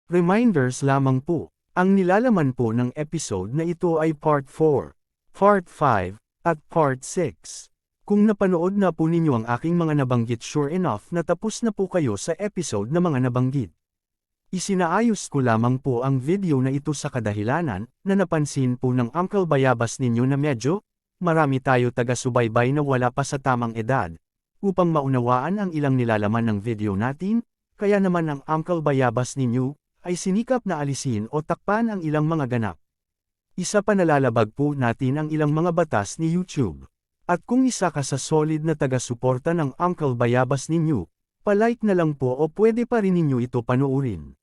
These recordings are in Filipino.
Reminders lamang po. Ang nilalaman po ng episode na ito ay Part 4, Part 5, at Part 6. Kung napanood na po ninyo ang aking mga nabanggit, sure enough na tapos na po kayo sa episode na mga nabanggit. Isinaayos ko lamang po ang video na ito sa kadahilanan na napansin po ng Uncle Bayabas ninyo na medyo marami tayo taga-subaybay na wala pa sa tamang edad. Upang maunawaan ang ilang nilalaman ng video natin, kaya naman ang Uncle Bayabas ninyo ay sinikap na alisin o takpan ang ilang mga ganap. Isa pa nalalabag po natin ang ilang mga batas ni YouTube. At kung isa ka sa solid na taga-suporta ng Uncle Bayabas ninyo, palike na lang po o pwede pa rin ninyo ito panoorin.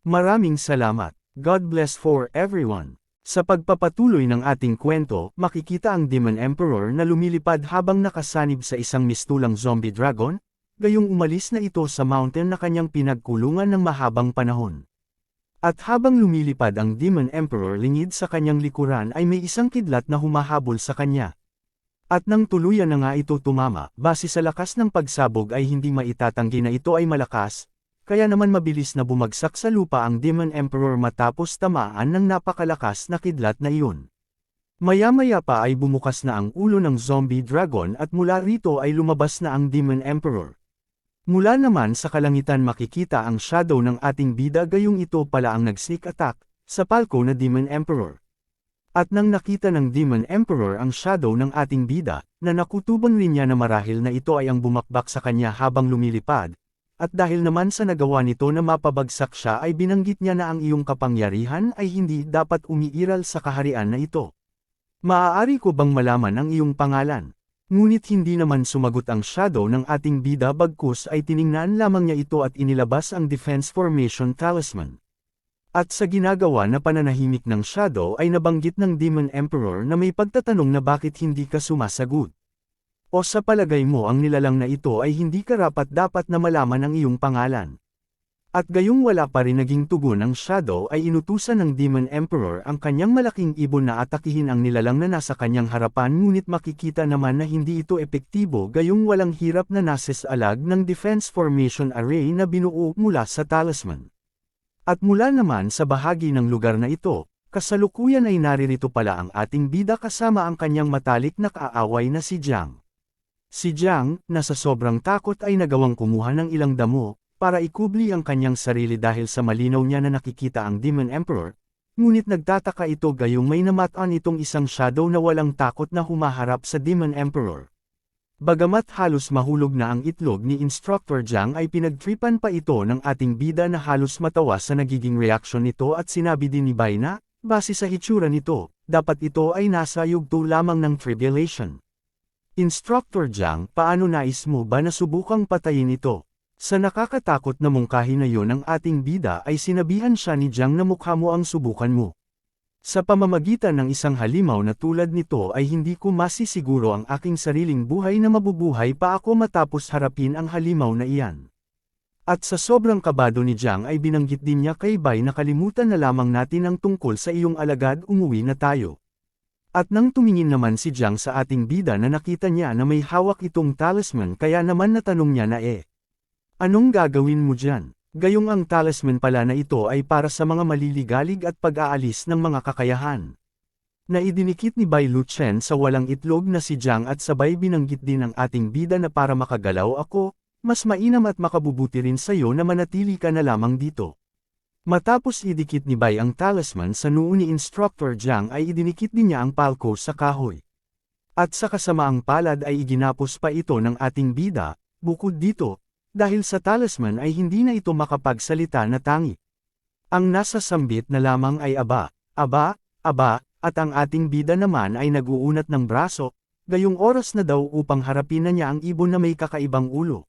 Maraming salamat. God bless for everyone. Sa pagpapatuloy ng ating kwento, makikita ang Demon Emperor na lumilipad habang nakasanib sa isang mistulang zombie dragon, gayong umalis na ito sa mountain na kanyang pinagkulungan ng mahabang panahon. At habang lumilipad ang Demon Emperor lingid sa kanyang likuran ay may isang kidlat na humahabol sa kanya. At nang tuluyan na nga ito tumama, base sa lakas ng pagsabog ay hindi maitatanggi na ito ay malakas, kaya naman mabilis na bumagsak sa lupa ang Demon Emperor matapos tamaan ng napakalakas na kidlat na iyon. Maya-maya pa ay bumukas na ang ulo ng zombie dragon at mula rito ay lumabas na ang Demon Emperor. Mula naman sa kalangitan makikita ang shadow ng ating bida, gayong ito pala ang nag-sneak attack sa palko na Demon Emperor. At nang nakita ng Demon Emperor ang shadow ng ating bida, na nakutuban rin niya na marahil na ito ay ang bumakbak sa kanya habang lumilipad, at dahil naman sa nagawa nito na mapabagsak siya ay binanggit niya na ang iyong kapangyarihan ay hindi dapat umiiral sa kaharian na ito. Maaari ko bang malaman ang iyong pangalan? Ngunit hindi naman sumagot ang shadow ng ating bida, bagkus ay tiningnan lamang niya ito at inilabas ang Defense Formation Talisman. At sa ginagawa na pananahimik ng shadow ay nabanggit ng Demon Emperor na may pagtatanong na bakit hindi ka sumasagot. O sa palagay mo ang nilalang na ito ay hindi karapat-dapat na malaman ang iyong pangalan? At gayong wala pa rin naging tugon ang shadow ay inutusan ng Demon Emperor ang kanyang malaking ibon na atakihin ang nilalang na nasa kanyang harapan, ngunit makikita naman na hindi ito epektibo gayong walang hirap na nasesalag ng Defense Formation Array na binuo mula sa talisman. At mula naman sa bahagi ng lugar na ito, kasalukuyan ay naririto pala ang ating bida kasama ang kanyang matalik na kaaway na si Jiang. Si Jiang, na sa sobrang takot ay nagawang kumuha ng ilang damo, para ikubli ang kanyang sarili dahil sa malinaw niya na nakikita ang Demon Emperor, ngunit nagtataka ito gayong may namatan itong isang shadow na walang takot na humaharap sa Demon Emperor. Bagamat halos mahulog na ang itlog ni Instructor Jiang ay pinagtripan pa ito ng ating bida na halos matawa sa nagiging reaksyon nito at sinabi din ni Bai na, base sa hitsura nito, dapat ito ay nasa yugto lamang ng tribulation. Instructor Jiang, paano nais mo ba na subukang patayin ito? Sa nakakatakot na mungkahi na yon ng ating bida ay sinabihan siya ni Jiang na mukha mo ang subukan mo. Sa pamamagitan ng isang halimaw na tulad nito ay hindi ko masisiguro ang aking sariling buhay na mabubuhay pa ako matapos harapin ang halimaw na iyan. At sa sobrang kabado ni Jiang ay binanggit din niya kay Bai na kalimutan na lamang natin ang tungkol sa iyong alagad, umuwi na tayo. At nang tumingin naman si Jiang sa ating bida na nakita niya na may hawak itong talisman, kaya naman natanong niya na anong gagawin mo dyan? Gayong ang talisman pala na ito ay para sa mga maliligalig at pag-aalis ng mga kakayahan. Naidinikit ni Bai Luchen sa walang itlog na si Jiang at sabay binanggit din ng ating bida na para makagalaw ako, mas mainam at makabubuti rin sa'yo na manatili ka na lamang dito. Matapos idikit ni Bai ang talisman sa noo ni Instructor Jiang ay idinikit din niya ang palko sa kahoy. At sa kasamaang palad ay iginapos pa ito ng ating bida, bukod dito, dahil sa talisman ay hindi na ito makapagsalita na tangi. Ang nasa sambit na lamang ay aba, aba, aba, at ang ating bida naman ay naguunat ng braso, gayong oras na daw upang harapin na niya ang ibon na may kakaibang ulo.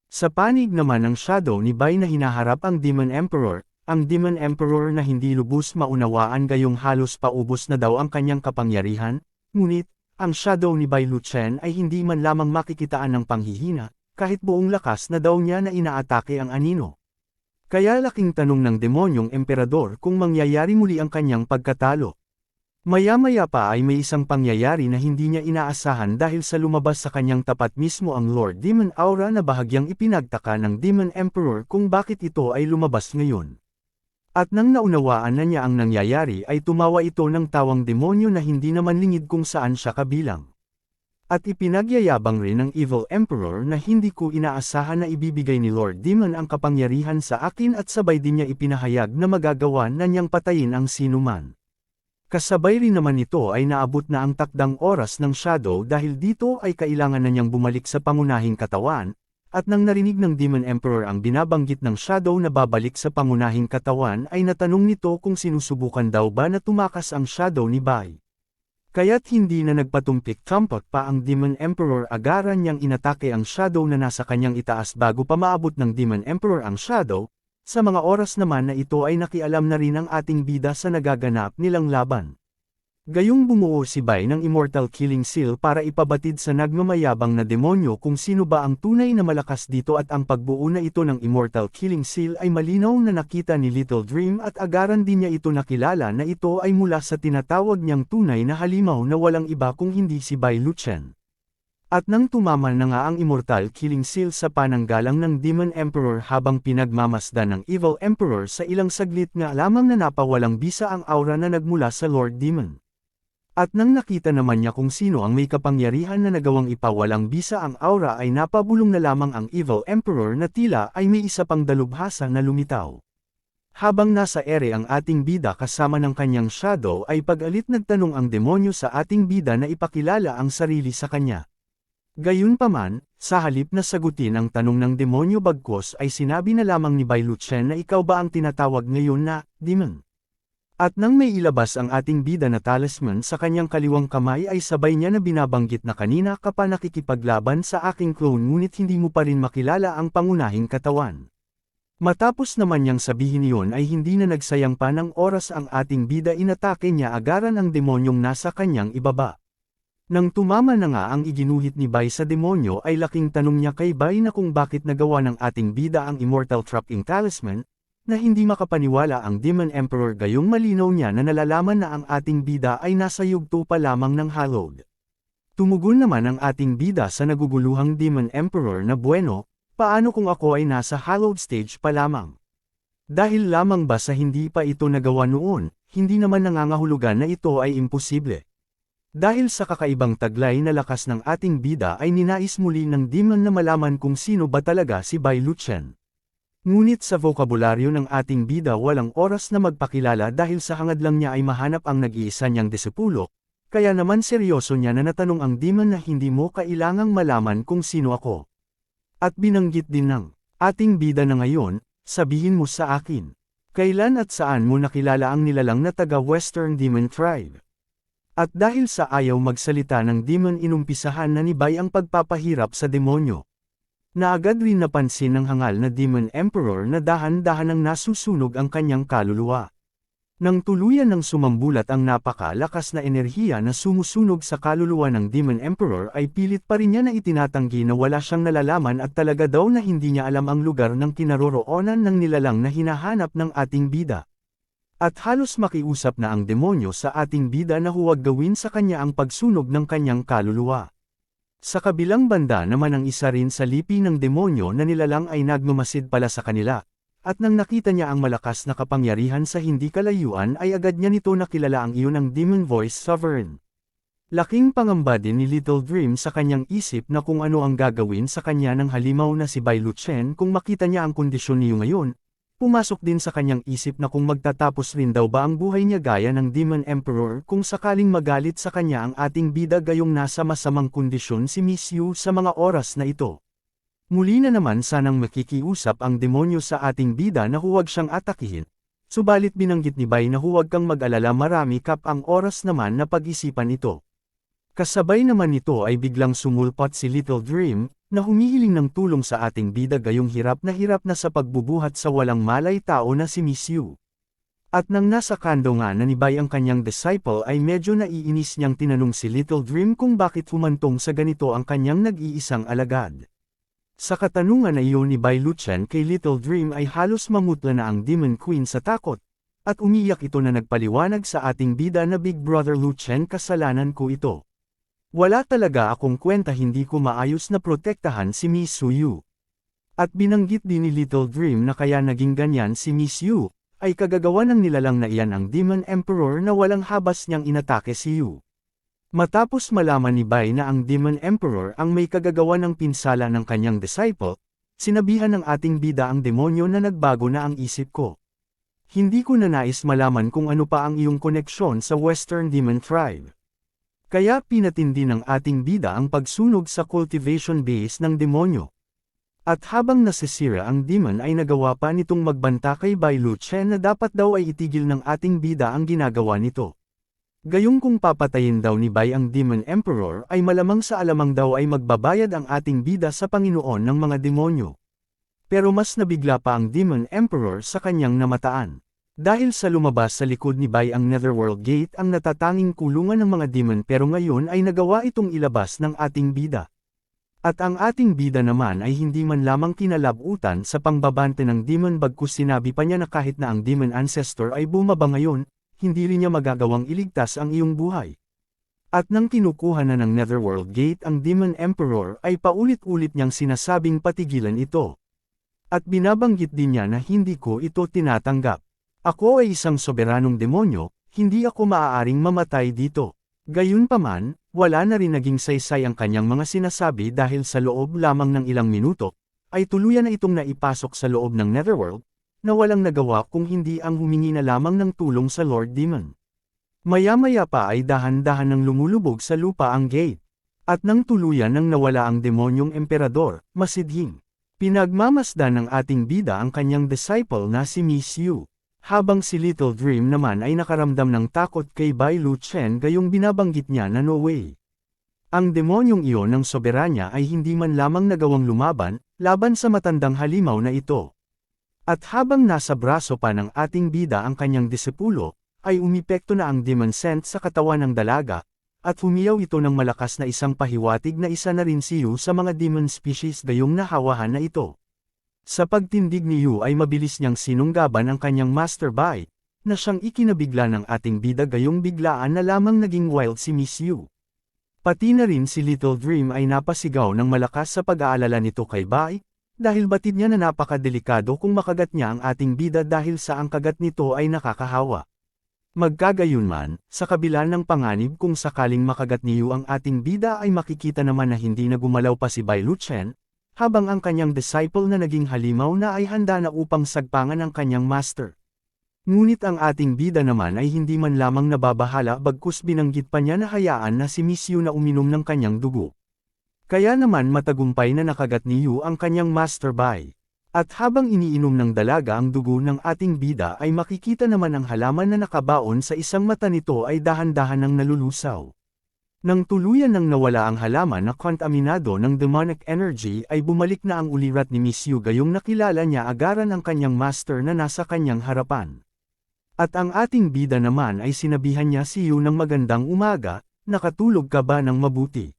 Sa panig naman ng shadow ni Bai na hinaharap ang Demon Emperor, ang Demon Emperor na hindi lubos maunawaan gayong halos paubos na daw ang kanyang kapangyarihan, ngunit, ang shadow ni Bai Luchen ay hindi man lamang makikitaan ng panghihina, kahit buong lakas na daw niya na inaatake ang anino. Kaya laking tanong ng demonyong emperador kung mangyayari muli ang kanyang pagkatalo. Maya-maya pa ay may isang pangyayari na hindi niya inaasahan dahil sa lumabas sa kanyang tapat mismo ang Lord Demon Aura na bahagyang ipinagtaka ng Demon Emperor kung bakit ito ay lumabas ngayon. At nang naunawaan na niya ang nangyayari ay tumawa ito ng tawang demonyo na hindi naman lingid kung saan siya kabilang. At ipinagyayabang rin ng Evil Emperor na hindi ko inaasahan na ibibigay ni Lord Demon ang kapangyarihan sa akin at sabay din niya ipinahayag na magagawa na niyang patayin ang sinuman. Kasabay rin naman nito ay naabot na ang takdang oras ng Shadow dahil dito ay kailangan na niyang bumalik sa pangunahing katawan, at nang narinig ng Demon Emperor ang binabanggit ng Shadow na babalik sa pangunahing katawan ay natanong nito kung sinusubukan daw ba na tumakas ang Shadow ni Bai. Kaya't hindi na nagpatumpik-tampot pa ang Demon Emperor, agaran niyang inatake ang Shadow na nasa kanyang itaas bago pa maabot ng Demon Emperor ang Shadow. Sa mga oras naman na ito ay nakialam na rin ang ating bida sa nagaganap nilang laban. Gayong bumuo si Bai ng Immortal Killing Seal para ipabatid sa nagmamayabang na demonyo kung sino ba ang tunay na malakas dito, at ang pagbuo na ito ng Immortal Killing Seal ay malinaw na nakita ni Little Dream at agaran din niya ito nakilala na ito ay mula sa tinatawag niyang tunay na halimaw na walang iba kung hindi si Bai Luchen. At nang tumaman na nga ang Immortal Killing Seal sa pananggalang ng Demon Emperor habang pinagmamasdan ng Evil Emperor, sa ilang saglit nga lamang na napawalang bisa ang aura na nagmula sa Lord Demon. At nang nakita naman niya kung sino ang may kapangyarihan na nagawang ipawalang bisa ang aura ay napabulong na lamang ang Evil Emperor na tila ay may isa pang dalubhasa na lumitaw. Habang nasa ere ang ating bida kasama ng kanyang Shadow ay pag-alit nagtanong ang demonyo sa ating bida na ipakilala ang sarili sa kanya. Gayunpaman, sa halip na sagutin ang tanong ng demonyo bagkos ay sinabi na lamang ni Bai Luchen na ikaw ba ang tinatawag ngayon na Demon. At nang may ilabas ang ating bida na talisman sa kanyang kaliwang kamay ay sabay niya na binabanggit na kanina ka pa nakikipaglaban sa aking clone ngunit hindi mo pa rin makilala ang pangunahing katawan. Matapos naman niyang sabihin iyon ay hindi na nagsayang pa ng oras ang ating bida, inatake niya agaran ang demonyong nasa kanyang ibaba. Nang tumama na nga ang iginuhit ni Bai sa demonyo ay laking tanong niya kay Bai na kung bakit nagawa ng ating bida ang Immortal Trapping Talisman, na hindi makapaniwala ang Demon Emperor. Gayong malinaw niya na nalalaman na ang ating bida ay nasa yugto pa lamang ng Hallowed. Tumugon naman ang ating bida sa naguguluhang Demon Emperor na bueno, paano kung ako ay nasa Hallowed stage pa lamang? Dahil lamang ba sa hindi pa ito nagawa noon, hindi naman nangangahulugan na ito ay imposible. Dahil sa kakaibang taglay na lakas ng ating bida ay ninais muli ng Demon na malaman kung sino ba talaga si Bai Luchen. Ngunit sa vokabularyo ng ating bida walang oras na magpakilala dahil sa hangad lang niya ay mahanap ang nag-iisa niyang disipulo, kaya naman seryoso niya na natanong ang Demon na hindi mo kailangang malaman kung sino ako. At binanggit din ng ating bida na ngayon, sabihin mo sa akin, kailan at saan mo nakilala ang nilalang na taga-Western Demon Tribe? At dahil sa ayaw magsalita ng Demon inumpisahan na ni Bai ang pagpapahirap sa demonyo. Naagad rin napansin ng hangal na Demon Emperor na dahan-dahan ang nasusunog ang kanyang kaluluwa. Nang tuluyan ng sumambulat ang napakalakas na enerhiya na sumusunog sa kaluluwa ng Demon Emperor ay pilit pa rin niya na itinatanggi na wala siyang nalalaman at talaga daw na hindi niya alam ang lugar ng kinaroroonan ng nilalang na hinahanap ng ating bida. At halos makiusap na ang demonyo sa ating bida na huwag gawin sa kanya ang pagsunog ng kanyang kaluluwa. Sa kabilang banda naman ang isa rin sa lipi ng demonyo na nilalang ay nagmamasid pala sa kanila, at nang nakita niya ang malakas na kapangyarihan sa hindi kalayuan ay agad niya nito nakilala ang iyon ng Demon Voice Sovereign. Laking pangamba din ni Little Dream sa kanyang isip na kung ano ang gagawin sa kanya ng halimaw na si Bai Luchen kung makita niya ang kondisyon niyo ngayon. Pumasok din sa kanyang isip na kung magtatapos rin daw ba ang buhay niya gaya ng Demon Emperor kung sakaling magalit sa kanya ang ating bida gayong nasa masamang kondisyon si Miss Yu sa mga oras na ito. Muli na naman sanang makikiusap ang demonyo sa ating bida na huwag siyang atakihin, subalit binanggit ni Bai na huwag kang mag-alala, marami kap ang oras naman na pag-isipan ito. Kasabay naman nito ay biglang sumulpot si Little Dream, na humihiling ng tulong sa ating bida gayong hirap na sa pagbubuhat sa walang malay tao na si Miss Yu. At nang nasa kando nga na ni Bai ang kanyang disciple ay medyo naiinis niyang tinanong si Little Dream kung bakit humantong sa ganito ang kanyang nag-iisang alagad. Sa katanungan na iyon ni Bai Luchen kay Little Dream ay halos mamutla na ang Demon Queen sa takot, at umiyak ito na nagpaliwanag sa ating bida na Big Brother Luchen, kasalanan ko ito. Wala talaga akong kwenta, hindi ko maayos na protektahan si Miss Yu. At binanggit din ni Little Dream na kaya naging ganyan si Miss Yu, ay kagagawa ng nilalang na iyan ang Demon Emperor na walang habas niyang inatake si Yu. Matapos malaman ni Bai na ang Demon Emperor ang may kagagawa ng pinsala ng kanyang disciple, sinabihan ng ating bida ang demonyo na nagbago na ang isip ko. Hindi ko na nais malaman kung ano pa ang iyong koneksyon sa Western Demon Tribe. Kaya pinatindi ng ating bida ang pagsunog sa cultivation base ng demonyo. At habang nasisira ang demon ay nagawa pa nitong magbanta kay Bai Luchen na dapat daw ay itigil ng ating bida ang ginagawa nito. Gayong kung papatayin daw ni Bai ang Demon Emperor ay malamang sa alamang daw ay magbabayad ang ating bida sa Panginoon ng mga demonyo. Pero mas nabigla pa ang Demon Emperor sa kanyang namataan. Dahil sa lumabas sa likod ni Bai ang Netherworld Gate ang natatanging kulungan ng mga demon pero ngayon ay nagawa itong ilabas ng ating bida. At ang ating bida naman ay hindi man lamang kinalabutan sa pangbabante ng demon bagkus sinabi pa niya na kahit na ang demon ancestor ay bumaba ngayon, hindi rin niya magagawang iligtas ang iyong buhay. At nang kinukuha na ng Netherworld Gate ang Demon Emperor ay paulit-ulit niyang sinasabing patigilan ito. At binabanggit din niya na hindi ko ito tinatanggap. Ako ay isang soberanong demonyo, hindi ako maaaring mamatay dito. Gayunpaman, wala na rin naging saysay ang kanyang mga sinasabi dahil sa loob lamang ng ilang minuto, ay tuluyan na itong naipasok sa loob ng Netherworld, na walang nagawa kung hindi ang humingi na lamang ng tulong sa Lord Demon. Maya-maya pa ay dahan-dahan nang lumulubog sa lupa ang gate. At nang tuluyan nang nawala ang demonyong emperador, masidhing. Pinagmamasdan ng ating bida ang kanyang disciple na si Miss Yu. Habang si Little Dream naman ay nakaramdam ng takot kay Bai Luchen gayong binabanggit niya na no way. Ang demonyong iyon ng soberanya ay hindi man lamang nagawang lumaban, laban sa matandang halimaw na ito. At habang nasa braso pa ng ating bida ang kanyang disipulo, ay umipekto na ang demon scent sa katawan ng dalaga, at humiyaw ito ng malakas na isang pahiwatig na isa na rin si Yu sa mga demon species gayong nahawahan na ito. Sa pagtindig ni Yu ay mabilis niyang sinunggaban ang kanyang Master Bai, na siyang ikinabigla ng ating bida gayong biglaan na lamang naging wild si Miss Yu. Pati na rin si Little Dream ay napasigaw ng malakas sa pag-aalala nito kay Bai, dahil batid niya na napakadelikado kung makagat niya ang ating bida dahil sa ang kagat nito ay nakakahawa. Magkagayunman, sa kabila ng panganib kung sakaling makagat ni Yu ang ating bida ay makikita naman na hindi na gumalaw pa si Bai Luchen, habang ang kanyang disciple na naging halimaw na ay handa na upang sagpangan ang kanyang master. Ngunit ang ating bida naman ay hindi man lamang nababahala bagkus binanggit pa niya na hayaan na si Miss Yu na uminom ng kanyang dugo. Kaya naman matagumpay na nakagat ni Yu ang kanyang Master Bai. At habang iniinom ng dalaga ang dugo ng ating bida ay makikita naman ang halaman na nakabaon sa isang mata nito ay dahan-dahan nang nalulusaw. Nang tuluyan nang nawala ang halaman na kontaminado ng demonic energy ay bumalik na ang ulirat ni Miss Yu gayong nakilala niya agaran ang kanyang master na nasa kanyang harapan. At ang ating bida naman ay sinabihan niya si Yu ng magandang umaga, nakatulog ka ba ng mabuti?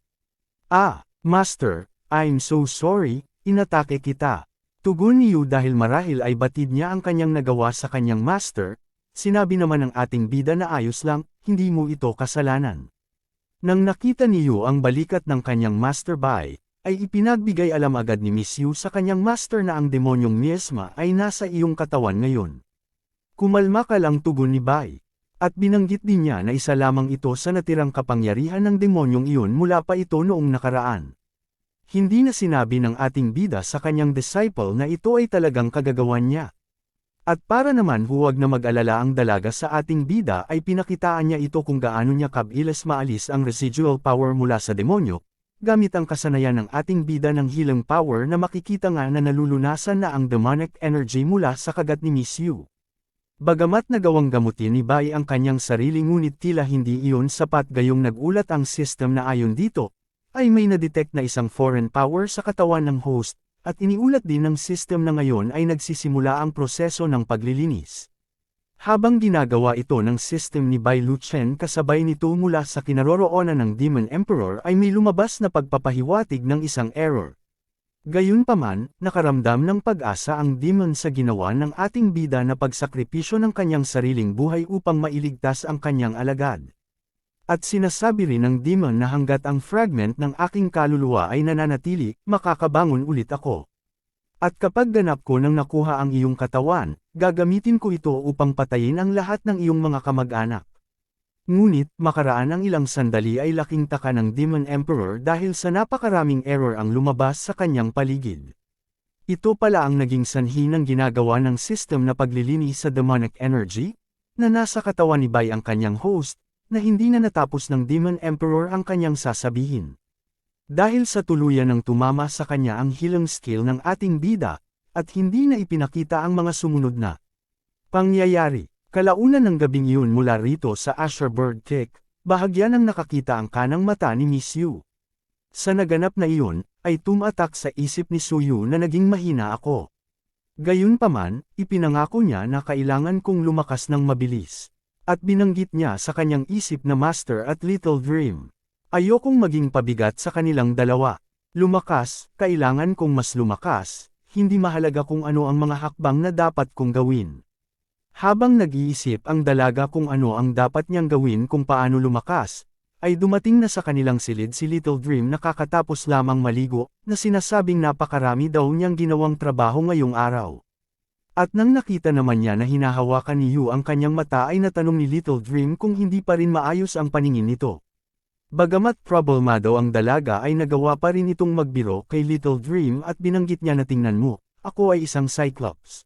Ah, Master, I'm so sorry, inatake kita. Tugon ni Yu dahil marahil ay batid niya ang kanyang nagawa sa kanyang master, sinabi naman ng ating bida na ayos lang, hindi mo ito kasalanan. Nang nakita ni Yu ang balikat ng kanyang Master Bai, ay ipinagbigay alam agad ni Miss Yu sa kanyang master na ang demonyong miasma ay nasa iyong katawan ngayon. Kumalma ka lang tugon ni Bai. At binanggit din niya na isa lamang ito sa natirang kapangyarihan ng demonyong iyon mula pa ito noong nakaraan. Hindi na sinabi ng ating bida sa kanyang disciple na ito ay talagang kagagawan niya. At para naman huwag na mag-alala ang dalaga sa ating bida ay pinakitaan niya ito kung gaano niya kabilis maalis ang residual power mula sa demonyo, gamit ang kasanayan ng ating bida ng healing power na makikita nga na nalulunasan na ang demonic energy mula sa kagat ni Miss Yu. Bagamat nagawang gamutin ni Bai ang kanyang sarili ngunit tila hindi iyon sapat gayong nagulat ang system na ayon dito, ay may na-detect na isang foreign power sa katawan ng host, at iniulat din ng system na ngayon ay nagsisimula ang proseso ng paglilinis. Habang ginagawa ito ng system ni Bai Luchen kasabay nito mula sa kinaroroonan ng Demon Emperor ay may lumabas na pagpapahiwatig ng isang error. Gayunpaman, nakaramdam ng pag-asa ang demon sa ginawa ng ating bida na pagsakripisyo ng kanyang sariling buhay upang mailigtas ang kanyang alagad. At sinasabi rin ng demon na hanggat ang fragment ng aking kaluluwa ay nananatili, makakabangon ulit ako. At kapag ganap ko nang nakuha ang iyong katawan, gagamitin ko ito upang patayin ang lahat ng iyong mga kamag-anak. Ngunit, makaraan ang ilang sandali ay laking taka ng Demon Emperor dahil sa napakaraming error ang lumabas sa kanyang paligid. Ito pala ang naging sanhi ng ginagawa ng system na paglilinis sa demonic energy, na nasa katawan ni Bai ang kanyang host, na hindi na natapos ng Demon Emperor ang kanyang sasabihin. Dahil sa tuluyan ng tumama sa kanya ang healing skill ng ating bida, at hindi na ipinakita ang mga sumunod na pangyayari. Kalaunan ng gabing iyon mula rito sa Asher Bird Kick, bahagya nang nakakita ang kanang mata ni Miss Yu. Sa naganap na iyon, ay tumatak sa isip ni Suyu na naging mahina ako. Gayunpaman, ipinangako niya na kailangan kong lumakas ng mabilis. At binanggit niya sa kanyang isip na Master at Little Dream. Ayokong maging pabigat sa kanilang dalawa. Lumakas, kailangan kong mas lumakas, hindi mahalaga kung ano ang mga hakbang na dapat kong gawin. Habang nag-iisip ang dalaga kung ano ang dapat niyang gawin kung paano lumakas, ay dumating na sa kanilang silid si Little Dream na kakatapos lamang maligo, na sinasabing napakarami daw niyang ginawang trabaho ngayong araw. At nang nakita naman niya na hinahawakan ni Yu ang kanyang mata ay natanong ni Little Dream kung hindi pa rin maayos ang paningin nito. Bagamat problemado ang dalaga ay nagawa pa rin itong magbiro kay Little Dream at binanggit niya na tingnan mo, ako ay isang Cyclops.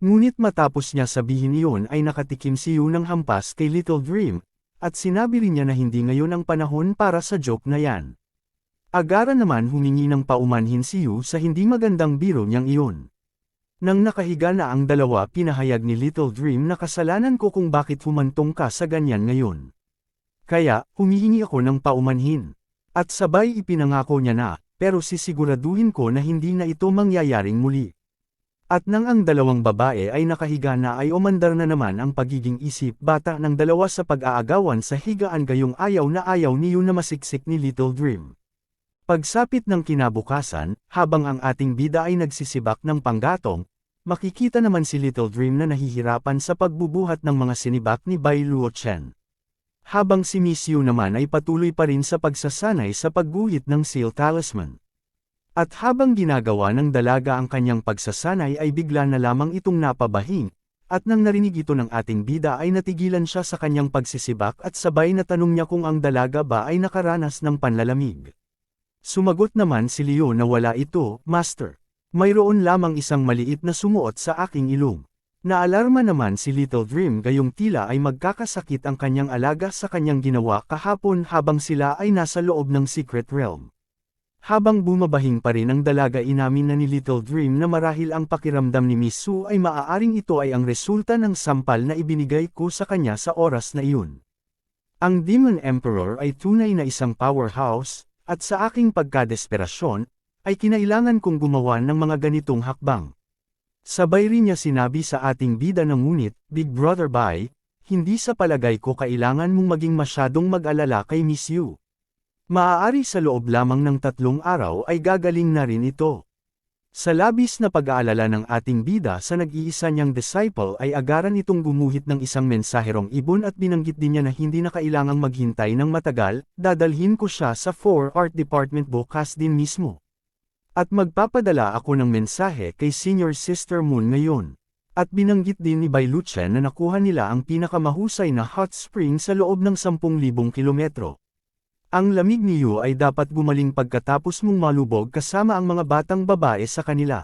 Ngunit matapos niya sabihin iyon ay nakatikim si Yu ng hampas kay Little Dream, at sinabi rin niya na hindi ngayon ang panahon para sa joke na yan. Agaran naman humingi ng paumanhin si Yu sa hindi magandang biro niyang iyon. Nang nakahiga na ang dalawa pinahayag ni Little Dream na kasalanan ko kung bakit humantong ka sa ganyan ngayon. Kaya, humihingi ako ng paumanhin. At sabay ipinangako niya na, pero sisiguraduhin ko na hindi na ito mangyayaring muli. At nang ang dalawang babae ay nakahiga na ay umandar na naman ang pagiging isip bata ng dalawa sa pag-aagawan sa higaan gayong ayaw ni Yu na masiksik ni Little Dream. Pagsapit ng kinabukasan, habang ang ating bida ay nagsisibak ng panggatong, makikita naman si Little Dream na nahihirapan sa pagbubuhat ng mga sinibak ni Bai Luochen. Habang si Miss Yu naman ay patuloy pa rin sa pagsasanay sa pagguhit ng Seal Talisman. At habang ginagawa ng dalaga ang kanyang pagsasanay ay bigla na lamang itong napabahing, at nang narinig ito ng ating bida ay natigilan siya sa kanyang pagsisibak at sabay na tanong niya kung ang dalaga ba ay nakaranas ng panlalamig. Sumagot naman si Leo na wala ito, Master. Mayroon lamang isang maliit na sumuot sa aking ilong. Naalarma naman si Little Dream gayong tila ay magkakasakit ang kanyang alaga sa kanyang ginawa kahapon habang sila ay nasa loob ng Secret Realm. Habang bumabahing pa rin ang dalaga inamin na ni Little Dream na marahil ang pakiramdam ni Miss Su ay maaaring ito ay ang resulta ng sampal na ibinigay ko sa kanya sa oras na iyon. Ang Demon Emperor ay tunay na isang powerhouse, at sa aking pagkadesperasyon, ay kinailangan kong gumawa ng mga ganitong hakbang. Sabay rin niya sinabi sa ating bida na ngunit, Big Brother Bai, hindi sa palagay ko kailangan mong maging masyadong mag-alala kay Miss Yu. Maaari sa loob lamang ng 3 araw ay gagaling na rin ito. Sa labis na pag-aalala ng ating bida sa nag-iisa niyang disciple ay agaran itong gumuhit ng isang mensaherong ibon at binanggit din niya na hindi na kailangang maghintay ng matagal, dadalhin ko siya sa 4 Art Department bukas din mismo. At magpapadala ako ng mensahe kay Senior Sister Moon ngayon. At binanggit din ni Bai Luchen na nakuha nila ang pinakamahusay na hot spring sa loob ng 10,000 kilometro. Ang lamig ni Yu ay dapat gumaling pagkatapos mong malubog kasama ang mga batang babae sa kanila.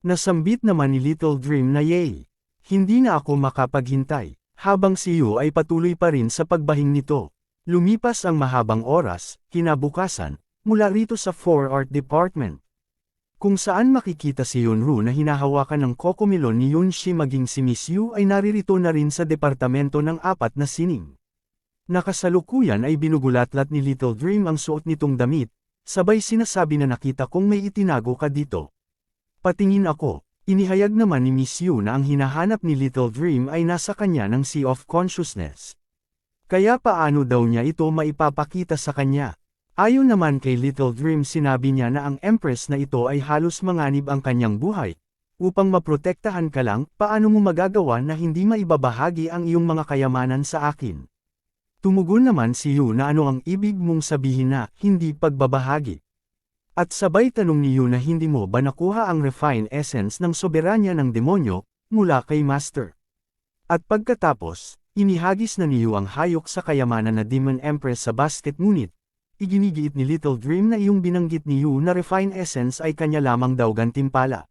Nasambit naman ni Little Dream na yay. Hindi na ako makapaghintay. Habang si Yu ay patuloy pa rin sa pagbahing nito. Lumipas ang mahabang oras, kinabukasan, mula rito sa 4 Art Department. Kung saan makikita si Yunru na hinahawakan ng kokomilon ni Yunshi maging si Miss Yu ay naririto na rin sa departamento ng 4 na sining. Nakasalukuyan ay binugulatlat ni Little Dream ang suot nitong damit, sabay sinasabi na nakita kong may itinago ka dito. Patingin ako, inihayag naman ni Miss Yu na ang hinahanap ni Little Dream ay nasa kanya ng Sea of Consciousness. Kaya paano daw niya ito maipapakita sa kanya? Ayon naman kay Little Dream sinabi niya na ang Empress na ito ay halos manganib ang kanyang buhay. Upang maprotektahan ka lang, paano mo magagawa na hindi maibabahagi ang iyong mga kayamanan sa akin? Tumugon naman si Yu na ano ang ibig mong sabihin na, hindi pagbabahagi. At sabay tanong ni Yu na hindi mo ba nakuha ang refined essence ng soberanya ng demonyo, mula kay Master. At pagkatapos, inihagis na ni Yu ang hayok sa kayamanan na Demon Empress sa basket ngunit, iginigiit ni Little Dream na iyong binanggit ni Yu na refined essence ay kanya lamang daw gantimpala.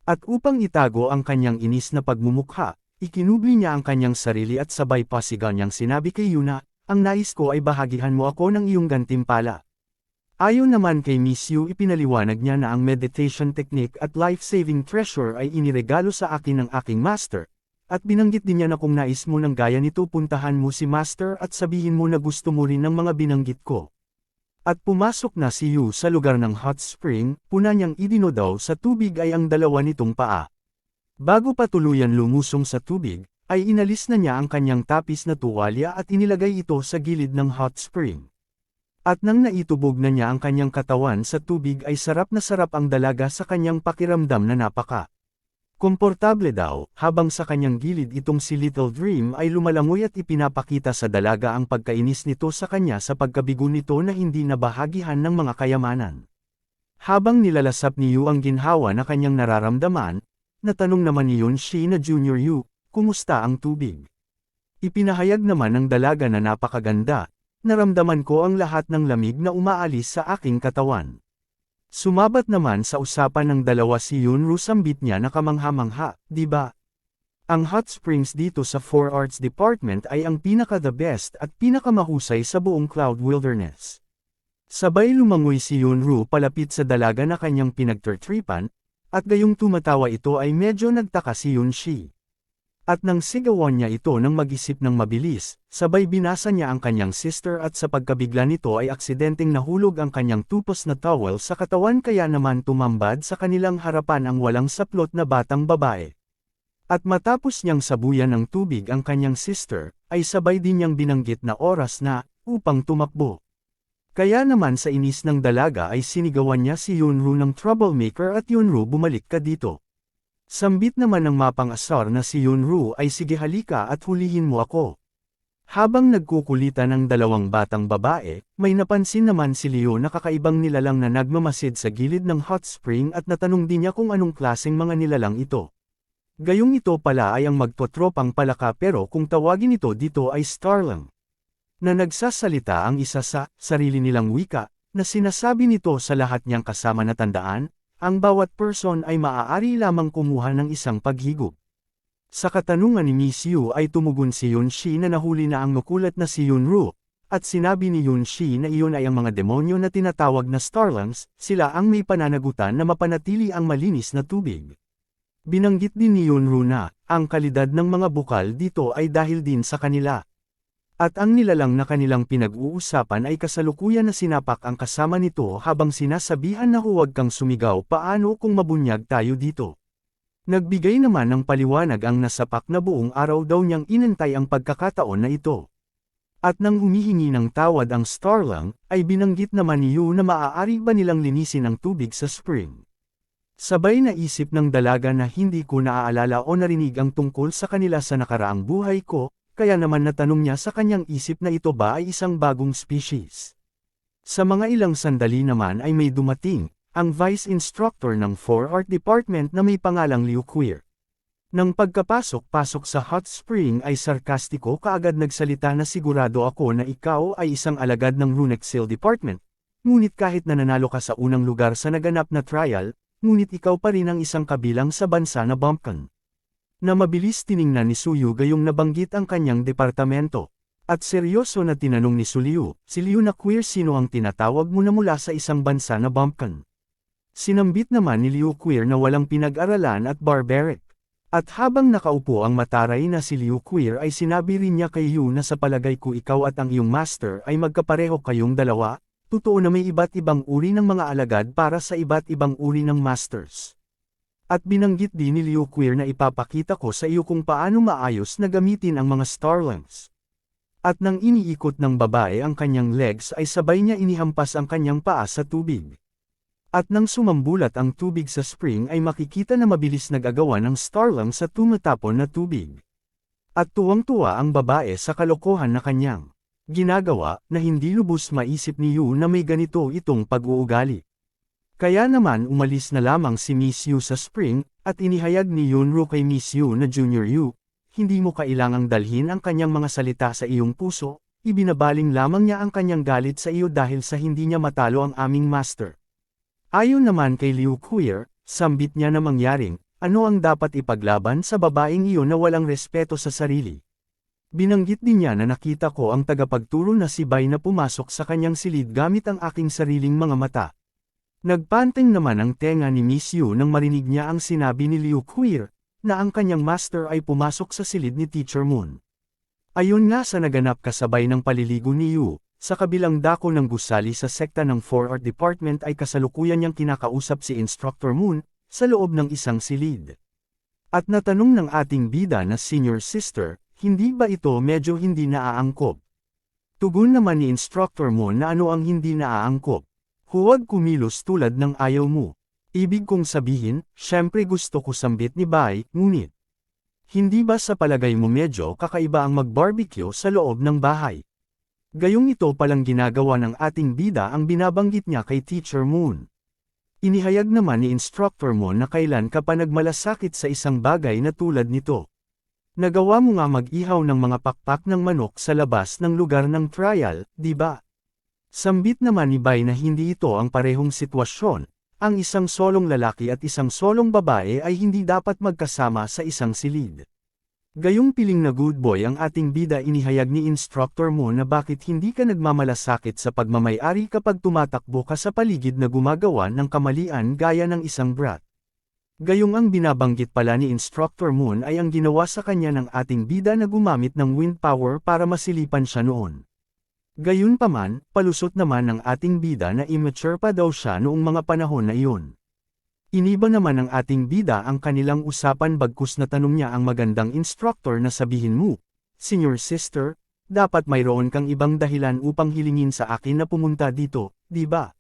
At upang itago ang kanyang inis na pagmumukha, ikinubli niya ang kanyang sarili at sabay pasigaw niyang sinabi kay Yu na, ang nais ko ay bahagihan mo ako ng iyong gantimpala. Ayon naman kay Miss Yu ipinaliwanag niya na ang meditation technique at life-saving treasure ay iniregalo sa akin ng aking master, at binanggit din niya na kung nais mo ng gaya nito puntahan mo si master at sabihin mo na gusto mo rin ng mga binanggit ko. At pumasok na si Yu sa lugar ng hot spring, puna niyang idinodaw sa tubig ay ang dalawa nitong paa. Bago pa tuluyan lumusong sa tubig, ay inalis na niya ang kanyang tapis na tuwalya at inilagay ito sa gilid ng hot spring. At nang naitubog na niya ang kanyang katawan sa tubig ay sarap na sarap ang dalaga sa kanyang pakiramdam na napaka. Komportable daw, habang sa kanyang gilid itong si Little Dream ay lumalangoy at ipinapakita sa dalaga ang pagkainis nito sa kanya sa pagkabigo nito na hindi nabahagihan ng mga kayamanan. Habang nilalasap ni Yu ang ginhawa na kanyang nararamdaman, natanong naman ni Yunshi na Junior Yu, kumusta ang tubig? Ipinahayag naman ng dalaga na napakaganda. Naramdaman ko ang lahat ng lamig na umaalis sa aking katawan. Sumabat naman sa usapan ng dalawa si Yunru sambit niya na kamangha-mangha, di ba? Ang hot springs dito sa 4 Arts Department ay ang pinaka-the best at pinakamahusay sa buong Cloud Wilderness. Sabay lumangoy si Yunru palapit sa dalaga na kanyang pinagtertripan, at gayong tumatawa ito ay medyo nagtaka si Yunshi. At nang sigawan niya ito ng mag-isip ng mabilis, sabay binasa niya ang kanyang sister at sa pagkabigla nito ay aksidenteng nahulog ang kanyang tupos na towel sa katawan kaya naman tumambad sa kanilang harapan ang walang saplot na batang babae. At matapos niyang sabuyan ng tubig ang kanyang sister, ay sabay din niyang binanggit na oras na, upang tumakbo. Kaya naman sa inis ng dalaga ay sinigawan niya si Yunru ng troublemaker at Yunru bumalik ka dito. Sambit naman ng mapang-asar na si Yunru ay sige halika at hulihin mo ako. Habang nagkukulitan ang dalawang batang babae, may napansin naman si Leo na kakaibang nilalang na nagmamasid sa gilid ng hot spring at natanong din niya kung anong klaseng mga nilalang ito. Gayong ito pala ay ang magtotropang palaka pero kung tawagin ito dito ay Starlang. Na nagsasalita ang isa sa sarili nilang wika, na sinasabi nito sa lahat niyang kasama na tandaan, ang bawat person ay maaari lamang kumuha ng isang paghigop. Sa katanungan ni Miss Yu ay tumugon si Yunshi na nahuli na ang makulat na si Yunru, at sinabi ni Yunshi na iyon ay ang mga demonyo na tinatawag na Starlangs, sila ang may pananagutan na mapanatili ang malinis na tubig. Binanggit din ni Yunru na, ang kalidad ng mga bukal dito ay dahil din sa kanila. At ang nilalang na kanilang pinag-uusapan ay kasalukuyan na sinapak ang kasama nito habang sinasabihan na huwag kang sumigaw paano kung mabunyag tayo dito. Nagbigay naman ng paliwanag ang nasapak na buong araw daw niyang inantay ang pagkakataon na ito. At nang humihingi ng tawad ang Starlang, ay binanggit naman ni Yu na maaari ba nilang linisin ang tubig sa spring. Sabay na isip ng dalaga na hindi ko naaalala o narinig ang tungkol sa kanila sa nakaraang buhay ko, kaya naman natanong niya sa kanyang isip na ito ba ay isang bagong species. Sa mga ilang sandali naman ay may dumating, ang vice instructor ng 4 Art Department na may pangalang Liu Queer. Nang pagkapasok-pasok sa hot spring ay sarkastiko kaagad nagsalita na sigurado ako na ikaw ay isang alagad ng Runexil Department, ngunit kahit nananalo ka sa unang lugar sa naganap na trial, ngunit ikaw pa rin ang isang kabilang sa bansa na bumpkin. Na mabilis tiningnan ni Suyu gayong nabanggit ang kanyang departamento. At seryoso na tinanong ni Suliu, si Liu na Queer sino ang tinatawag mo na mula sa isang bansa na bumpkin. Sinambit naman ni Liu Queer na walang pinag-aralan at barbaric. At habang nakaupo ang mataray na si Liu Queer ay sinabi rin niya kay Yu na sa palagay ko ikaw at ang iyong master ay magkapareho kayong dalawa, totoo na may iba't ibang uri ng mga alagad para sa iba't ibang uri ng masters. At binanggit din ni Liu Queer na ipapakita ko sa iyo kung paano maayos na gamitin ang mga Starlangs. At nang iniikot ng babae ang kanyang legs ay sabay niya inihampas ang kanyang paa sa tubig. At nang sumambulat ang tubig sa spring ay makikita na mabilis nag-agawan ng Starlang sa tumatapon na tubig. At tuwang-tuwa ang babae sa kalokohan na kanyang ginagawa na hindi lubos maisip ni Yu na may ganito itong pag-uugali. Kaya naman umalis na lamang si Miss Yu sa spring, at inihayag ni Yunro kay Miss Yu na Junior Yu, hindi mo kailangang dalhin ang kanyang mga salita sa iyong puso, ibinabaling lamang niya ang kanyang galit sa iyo dahil sa hindi niya matalo ang aming master. Ayon naman kay Liu Queer, sambit niya na mangyaring, ano ang dapat ipaglaban sa babaeng iyon na walang respeto sa sarili. Binanggit din niya na nakita ko ang tagapagturo na si Bai na pumasok sa kanyang silid gamit ang aking sariling mga mata. Nagpanteng naman ang tenga ni Miss Yu nang marinig niya ang sinabi ni Liu Queer, na ang kanyang master ay pumasok sa silid ni Teacher Moon. Ayon nga sa naganap kasabay ng paliligo ni Yu, sa kabilang dako ng gusali sa sekta ng 4 Art Department ay kasalukuyan niyang kinakausap si Instructor Moon, sa loob ng isang silid. At natanong ng ating bida na senior sister, hindi ba ito medyo hindi naaangkop? Tugon naman ni Instructor Moon na ano ang hindi naaangkop. Huwag kumilos tulad ng ayaw mo. Ibig kong sabihin, syempre gusto ko sambit ni Bai, ngunit. Hindi ba sa palagay mo medyo kakaiba ang mag-barbecue sa loob ng bahay? Gayong ito palang ginagawa ng ating bida ang binabanggit niya kay Teacher Moon. Inihayag naman ni Instructor Moon na kailan ka pa nagmalasakit sa isang bagay na tulad nito. Nagawa mo nga mag-ihaw ng mga pakpak ng manok sa labas ng lugar ng trial, di ba? Sambit naman ni Bai na hindi ito ang parehong sitwasyon, ang isang solong lalaki at isang solong babae ay hindi dapat magkasama sa isang silid. Gayong piling na good boy ang ating bida inihayag ni Instructor mo na bakit hindi ka nagmamalasakit sa pagmamayari kapag tumatakbo ka sa paligid na gumagawa ng kamalian gaya ng isang brat. Gayong ang binabanggit pala ni Instructor Moon ay ang ginawa sa kanya ng ating bida na gumamit ng wind power para masilipan siya noon. Gayunpaman, palusot naman ng ating bida na immature pa daw siya noong mga panahon na iyon. Iniba naman ng ating bida ang kanilang usapan bagkus na tanong niya ang magandang instructor na sabihin mo, Senior Sister, dapat mayroon kang ibang dahilan upang hilingin sa akin na pumunta dito, di ba?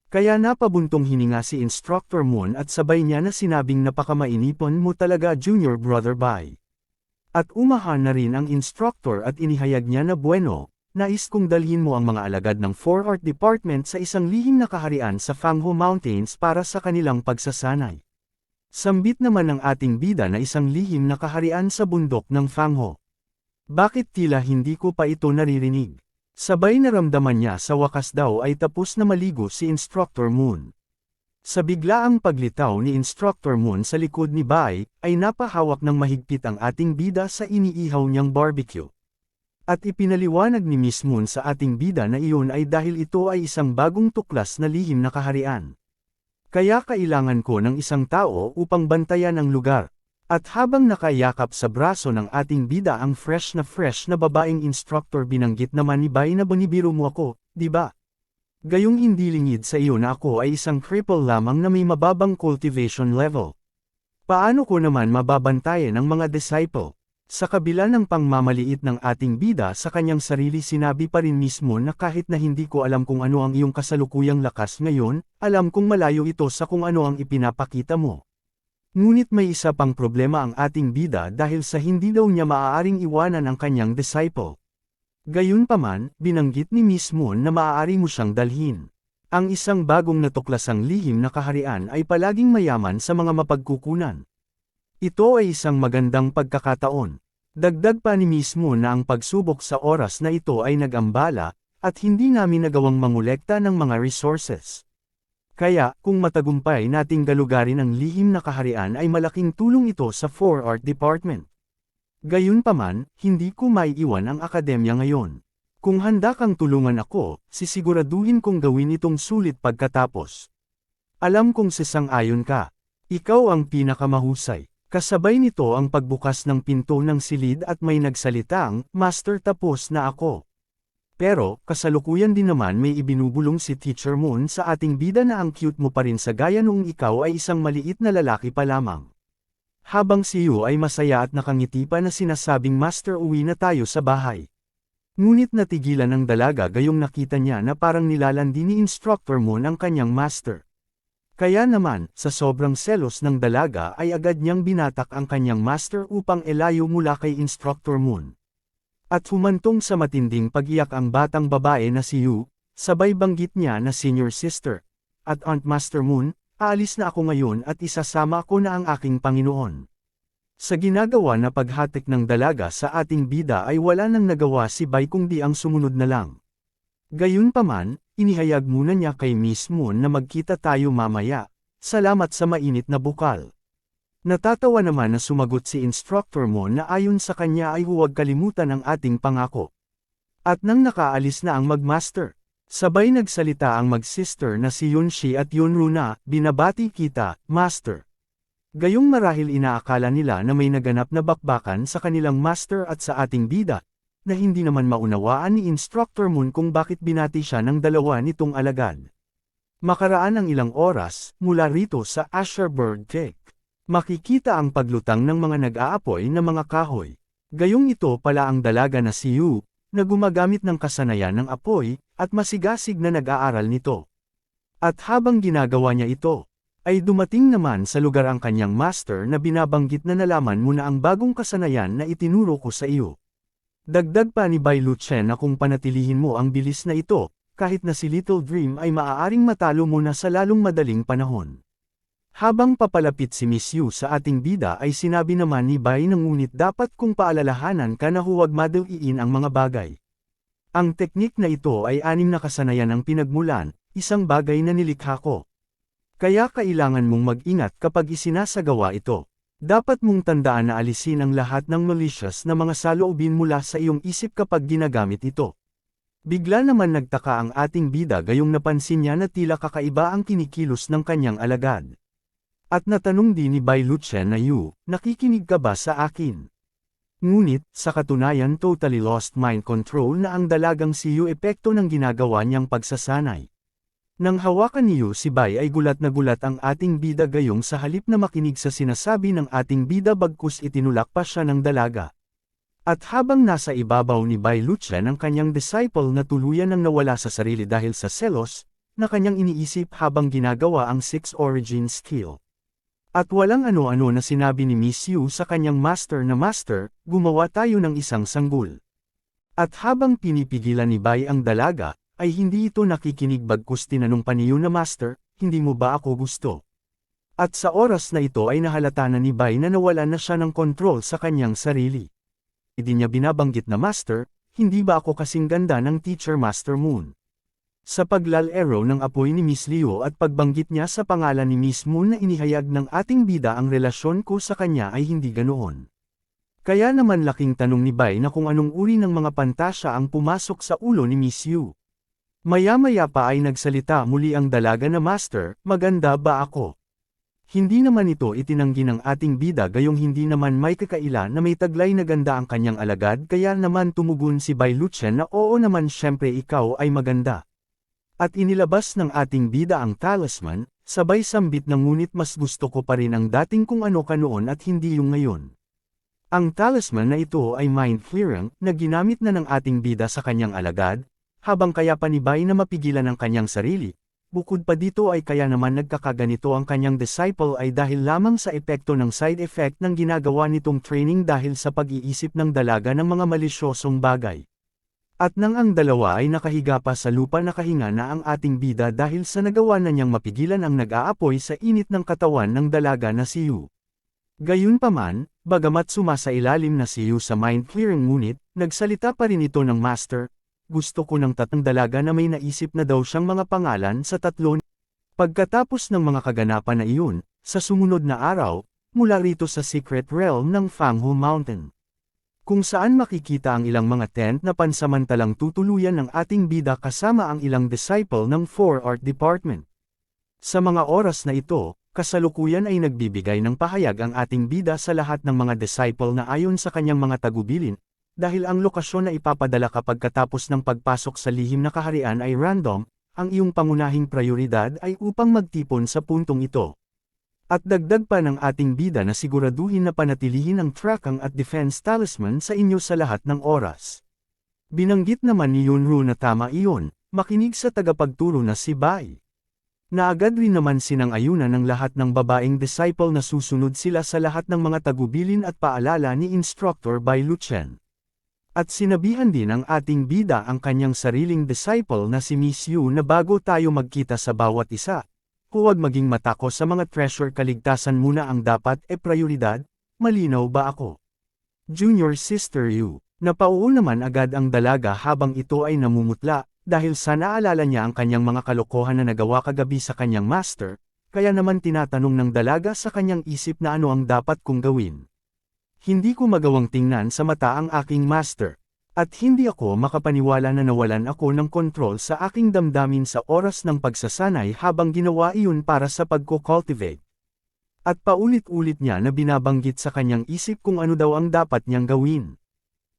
Kaya napabuntong hininga si Instructor Moon at sabay niya na sinabing napakamainipon mo talaga Junior Brother Bai. At umahan na rin ang instructor at inihayag niya na bueno, nais kong dalhin mo ang mga alagad ng 4 Art Department sa isang lihim na kaharian sa Fangho Mountains para sa kanilang pagsasanay. Sambit naman ng ating bida na isang lihim na kaharian sa bundok ng Fangho. Bakit tila hindi ko pa ito naririnig? Sabay naramdaman niya sa wakas daw ay tapos na maligo si Instructor Moon. Sa biglaang paglitaw ni Instructor Moon sa likod ni Bai, ay napahawak ng mahigpit ang ating bida sa iniihaw niyang barbecue. At ipinaliwanag ni Miss Moon sa ating bida na iyon ay dahil ito ay isang bagong tuklas na lihim na kaharian. Kaya kailangan ko ng isang tao upang bantayan ang lugar. At habang nakayakap sa braso ng ating bida ang fresh na babaeng instructor binanggit naman ni Bai na binibiro mo ako, di ba? Gayong hindi lingid sa iyo na ako ay isang cripple lamang na may mababang cultivation level. Paano ko naman mababantayan ang mga disciple? Sa kabila ng pangmamaliit ng ating bida sa kanyang sarili sinabi pa rin mismo na kahit na hindi ko alam kung ano ang iyong kasalukuyang lakas ngayon, alam kong malayo ito sa kung ano ang ipinapakita mo. Ngunit may isa pang problema ang ating bida dahil sa hindi daw niya maaaring iwanan ang kanyang disciple. Gayunpaman, binanggit ni Miss Moon na maaari mo siyang dalhin. Ang isang bagong natuklasang lihim na kaharian ay palaging mayaman sa mga mapagkukunan. Ito ay isang magandang pagkakataon. Dagdag pa ni mismo na ang pagsubok sa oras na ito ay nag-ambala, at hindi namin nagawang mangolekta ng mga resources. Kaya, kung matagumpay nating galugarin ang lihim na kaharian ay malaking tulong ito sa 4 Art Department. Gayunpaman, hindi ko maiiwan ang akademya ngayon. Kung handa kang tulungan ako, sisiguraduhin kong gawin itong sulit pagkatapos. Alam kong sasang-ayon ka. Ikaw ang pinakamahusay. Kasabay nito ang pagbukas ng pinto ng silid at may nagsalitang, Master tapos na ako. Pero, kasalukuyan din naman may ibinubulong si Teacher Moon sa ating bida na ang cute mo pa rin sa gaya noong ikaw ay isang maliit na lalaki pa lamang. Habang si Yu ay masaya at nakangiti pa na sinasabing Master uwi na tayo sa bahay. Ngunit natigilan ng dalaga gayong nakita niya na parang nilalandi ni Instructor Moon ang kanyang master. Kaya naman, sa sobrang selos ng dalaga ay agad niyang binatak ang kanyang master upang elayo mula kay Instructor Moon. At humantong sa matinding pag-iyak ang batang babae na si Yu, sabay banggit niya na senior sister. at Aunt Master Moon, aalis na ako ngayon at isasama ko na ang aking Panginoon. Sa ginagawa na paghatik ng dalaga sa ating bida ay wala nang nagawa si Bai kundi ang sumunod na lang. Gayunpaman, inihayag muna niya kay Miss Moon na magkita tayo mamaya, salamat sa mainit na bukal. Natatawa naman na sumagot si Instructor Moon na ayon sa kanya ay huwag kalimutan ang ating pangako. At nang nakaalis na ang magmaster, sabay nagsalita ang mag-sister na si Yunshi at Yunru na, binabati kita, Master. Gayong marahil inaakala nila na may naganap na bakbakan sa kanilang master at sa ating bida, na hindi naman maunawaan ni Instructor Moon kung bakit binati siya ng dalawa nitong alagad. Makaraan ang ilang oras, mula rito sa Asherbird Cake, makikita ang paglutang ng mga nag-aapoy na mga kahoy. Gayong ito pala ang dalaga na si Yu, na gumagamit ng kasanayan ng apoy, at masigasig na nag-aaral nito. At habang ginagawa niya ito, ay dumating naman sa lugar ang kanyang master na binabanggit na nalaman mo na ang bagong kasanayan na itinuro ko sa iyo. Dagdag pa ni Bai Luchen na kung panatilihin mo ang bilis na ito, kahit na si Little Dream ay maaaring matalo mo na sa lalong madaling panahon. Habang papalapit si Miss Yu sa ating bida ay sinabi naman ni Bai na ngunit dapat kong paalalahanan ka na huwag madaliin ang mga bagay. Ang teknik na ito ay 6 na kasanayan ang pinagmulan, isang bagay na nilikha ko. Kaya kailangan mong mag-ingat kapag isinasagawa ito. Dapat mong tandaan na alisin ang lahat ng malicious na mga saloobin mula sa iyong isip kapag ginagamit ito. Bigla naman nagtaka ang ating bida gayong napansin niya na tila kakaiba ang kinikilos ng kanyang alagad. At natanong din ni Bai Luchen na Yu, nakikinig ka ba sa akin? Ngunit, sa katunayan totally lost mind control na ang dalagang si Yu epekto ng ginagawa niyang pagsasanay. Nang hawakan ni Yu si Bai ay gulat na gulat ang ating bida gayong sa halip na makinig sa sinasabi ng ating bida bagkus itinulak pa siya ng dalaga. At habang nasa ibabaw ni Bai Luchen ang kanyang disciple na tuluyan nang nawala sa sarili dahil sa selos, na kanyang iniisip habang ginagawa ang 6 origin skill. At walang ano-ano na sinabi ni Miss Yu sa kanyang master na master, gumawa tayo ng isang sanggol. At habang pinipigilan ni Bai ang dalaga, ay hindi ito nakikinig bagkus tinanong pa ni Yu na master, hindi mo ba ako gusto? At sa oras na ito ay nahalata na ni Bai na nawala na siya ng kontrol sa kanyang sarili. Hindi niya binabanggit na master, hindi ba ako kasing ganda ng teacher Master Moon? Sa paglalaro ng apoy ni Miss Liu at pagbanggit niya sa pangalan ni Miss Moon na inihayag ng ating bida ang relasyon ko sa kanya ay hindi ganoon. Kaya naman laking tanong ni Bai na kung anong uri ng mga pantasya ang pumasok sa ulo ni Miss Yu. Maya-maya pa ay nagsalita muli ang dalaga na master, maganda ba ako? Hindi naman ito itinanggi ng ating bida gayong hindi naman may kakaila na may taglay na ganda ang kanyang alagad kaya naman tumugon si Bai Luchen na oo naman syempre ikaw ay maganda. At inilabas ng ating bida ang talisman, sabay sambit na ngunit mas gusto ko pa rin ang dating kung ano ka noon at hindi yung ngayon. Ang talisman na ito ay mind clearing na ginamit na ng ating bida sa kanyang alagad, habang kaya pa ni Bai na mapigilan ang kanyang sarili. Bukod pa dito ay kaya naman nagkakaganito ang kanyang disciple ay dahil lamang sa epekto ng side effect ng ginagawa nitong training dahil sa pag-iisip ng dalaga ng mga malisyosong bagay. At nang ang dalawa ay nakahiga pa sa lupa nakahinga na ang ating bida dahil sa nagawa na niyang mapigilan ang nag-aapoy sa init ng katawan ng dalaga na si Yu. Gayunpaman, bagamat sumasailalim na si Yu sa mind clearing ngunit, nagsalita pa rin ito ng master, gusto ko ng tatang dalaga na may naisip na daw siyang mga pangalan sa 3. Pagkatapos ng mga kaganapan na iyon, sa sumunod na araw, mula rito sa secret realm ng Fanghu Mountain. Kung saan makikita ang ilang mga tent na pansamantalang tutuluyan ng ating bida kasama ang ilang disciple ng 4 Art Department. Sa mga oras na ito, kasalukuyan ay nagbibigay ng pahayag ang ating bida sa lahat ng mga disciple na ayon sa kanyang mga tagubilin, dahil ang lokasyon na ipapadala kapag katapos ng pagpasok sa lihim na kaharian ay random, ang iyong pangunahing prioridad ay upang magtipon sa puntong ito. At dagdag pa ng ating bida na siguraduhin na panatilihin ang tracking at defense talisman sa inyo sa lahat ng oras. Binanggit naman ni Yunru na tama iyon, makinig sa tagapagturo na si Bai. Naagad rin naman sinang-ayunan ng lahat ng babaeng disciple na susunod sila sa lahat ng mga tagubilin at paalala ni Instructor Bai Luchen. At sinabihan din ng ating bida ang kanyang sariling disciple na si Miss Yu na bago tayo magkita sa bawat isa, huwag maging matako sa mga treasure, kaligtasan muna ang dapat prioridad, malinaw ba ako? Junior Sister Yu, napauo naman agad ang dalaga habang ito ay namumutla, dahil sa naalala niya ang kanyang mga kalokohan na nagawa kagabi sa kanyang master, kaya naman tinatanong ng dalaga sa kanyang isip na ano ang dapat kong gawin. Hindi ko magawang tingnan sa mata ang aking master. At hindi ako makapaniwala na nawalan ako ng kontrol sa aking damdamin sa oras ng pagsasanay habang ginawa iyon para sa pagko-cultivate. At paulit-ulit niya na binabanggit sa kanyang isip kung ano daw ang dapat niyang gawin.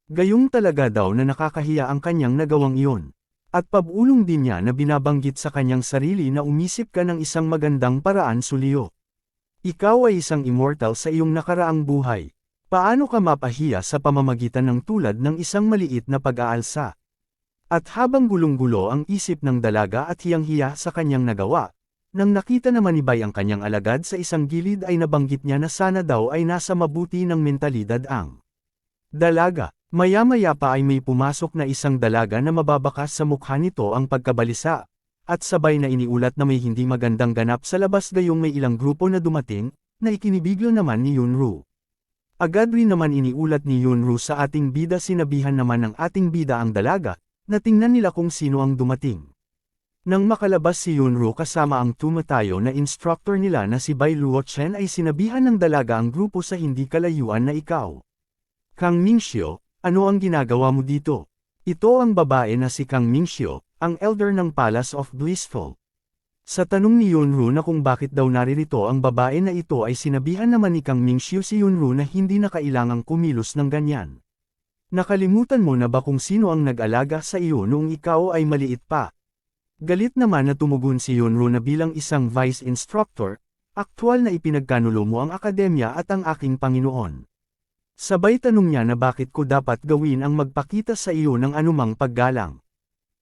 Gayong talaga daw na nakakahiya ang kanyang nagawang iyon. At pabulong din niya na binabanggit sa kanyang sarili na umisip ka ng isang magandang paraan, Sulyo. Ikaw ay isang immortal sa iyong nakaraang buhay. Paano ka mapahiya sa pamamagitan ng tulad ng isang maliit na pag-aalsa? At habang gulong-gulo ang isip ng dalaga at hiyang-hiya sa kanyang nagawa, nang nakita naman ni Bai ang kanyang alagad sa isang gilid ay nabanggit niya na sana daw ay nasa mabuti ng mentalidad ang dalaga. Maya-maya pa ay may pumasok na isang dalaga na mababakas sa mukha nito ang pagkabalisa, at sabay na iniulat na may hindi magandang ganap sa labas, gayong may ilang grupo na dumating, na ikinibiglo naman ni Yunru. Agad rin naman iniulat ni Yunru sa ating bida, sinabihan naman ng ating bida ang dalaga, na tingnan nila kung sino ang dumating. Nang makalabas si Yunru kasama ang tumatayo na instructor nila na si Bai Luochen ay sinabihan ng dalaga ang grupo sa hindi kalayuan na ikaw. Kang Mingxiu, ano ang ginagawa mo dito? Ito ang babae na si Kang Mingxiu, ang elder ng Palace of Blissful. Sa tanong ni Yunru na kung bakit daw naririto ang babae na ito ay sinabihan naman ni Kang Mingxiu si Yunru na hindi na kailangang kumilos ng ganyan. Nakalimutan mo na ba kung sino ang nag-alaga sa iyo noong ikaw ay maliit pa? Galit naman na tumugon si Yunru na bilang isang vice instructor, aktwal na ipinagkanulo mo ang akademya at ang aking Panginoon. Sabay tanong niya na bakit ko dapat gawin ang magpakita sa iyo ng anumang paggalang.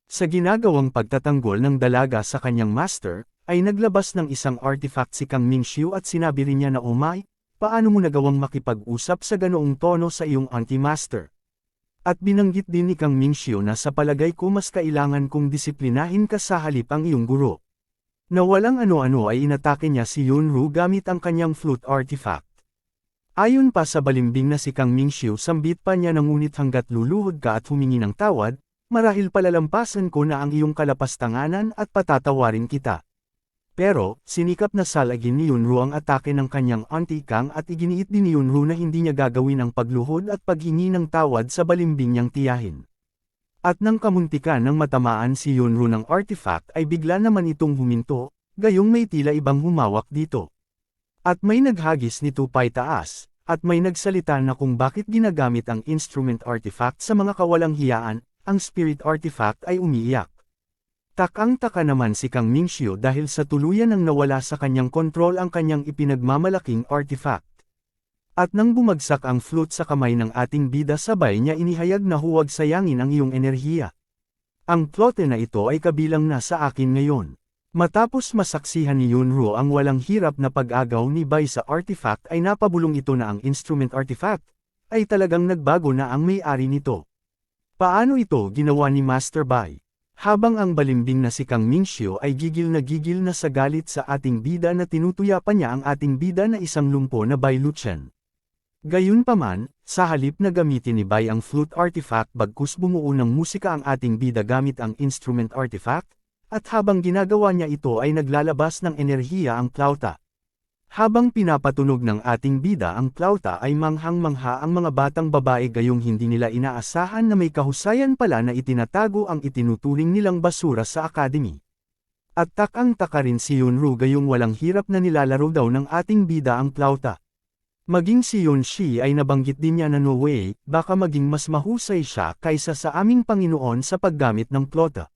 Sa ginagawang pagtatanggol ng dalaga sa kanyang master, ay naglabas ng isang artifact si Kang Mingxiu at sinabi rin niya na oh my, paano mo nagawang makipag-usap sa ganoong tono sa iyong anti-master? At binanggit din ni Kang Mingxiu na sa palagay ko mas kailangan kong disiplinahin ka sa halip ang iyong guro. Na walang ano-ano ay inatake niya si Yunru gamit ang kanyang flute artifact. Ayon pa sa balimbing na si Kang Mingxiu, sambit pa niya na ngunit hanggat luluhod ka at humingi ng tawad, marahil palalampasan ko na ang iyong kalapastanganan at patatawarin kita. Pero, sinikap na salagin ni Yunru ang atake ng kanyang auntie Kang at iginiit din ni Yunru na hindi niya gagawin ang pagluhod at paghingi ng tawad sa balimbing niyang tiyahin. At nang kamuntikan ng matamaan si Yunru ng artifact ay bigla naman itong huminto, gayong may tila ibang humawak dito. At may naghagis nito paitaas, at may nagsalita na kung bakit ginagamit ang instrument artifact sa mga kawalang hiyaan, ang spirit artifact ay umiiyak. Takang-taka naman si Kang Mingxiu dahil sa tuluyan nang nawala sa kanyang kontrol ang kanyang ipinagmamalaking artifact. At nang bumagsak ang flute sa kamay ng ating bida, sabay niya inihayag na huwag sayangin ang iyong enerhiya. Ang plote na ito ay kabilang na sa akin ngayon. Matapos masaksihan ni Yunru ang walang hirap na pag-agaw ni Bai sa artifact ay napabulong ito na ang instrument artifact ay talagang nagbago na ang may-ari nito. Paano ito ginawa ni Master Bai? Habang ang balimbing na si Kang Mingxiu ay gigil na sa galit sa ating bida na tinutuya pa niya ang ating bida na isang lumpo na Bai Luchen. Gayunpaman, sa halip na gamitin ni Bai ang flute artifact bagkus bumuo ng musika ang ating bida gamit ang instrument artifact, at habang ginagawa niya ito ay naglalabas ng enerhiya ang plauta. Habang pinapatunog ng ating bida ang plauta ay manghang-mangha ang mga batang babae, gayong hindi nila inaasahan na may kahusayan pala na itinatago ang itinuturing nilang basura sa academy. At takang-taka rin si Yunru gayong walang hirap na nilalaro daw ng ating bida ang plauta. Maging si Yunshi ay nabanggit din niya na no way, baka maging mas mahusay siya kaysa sa aming Panginoon sa paggamit ng plauta.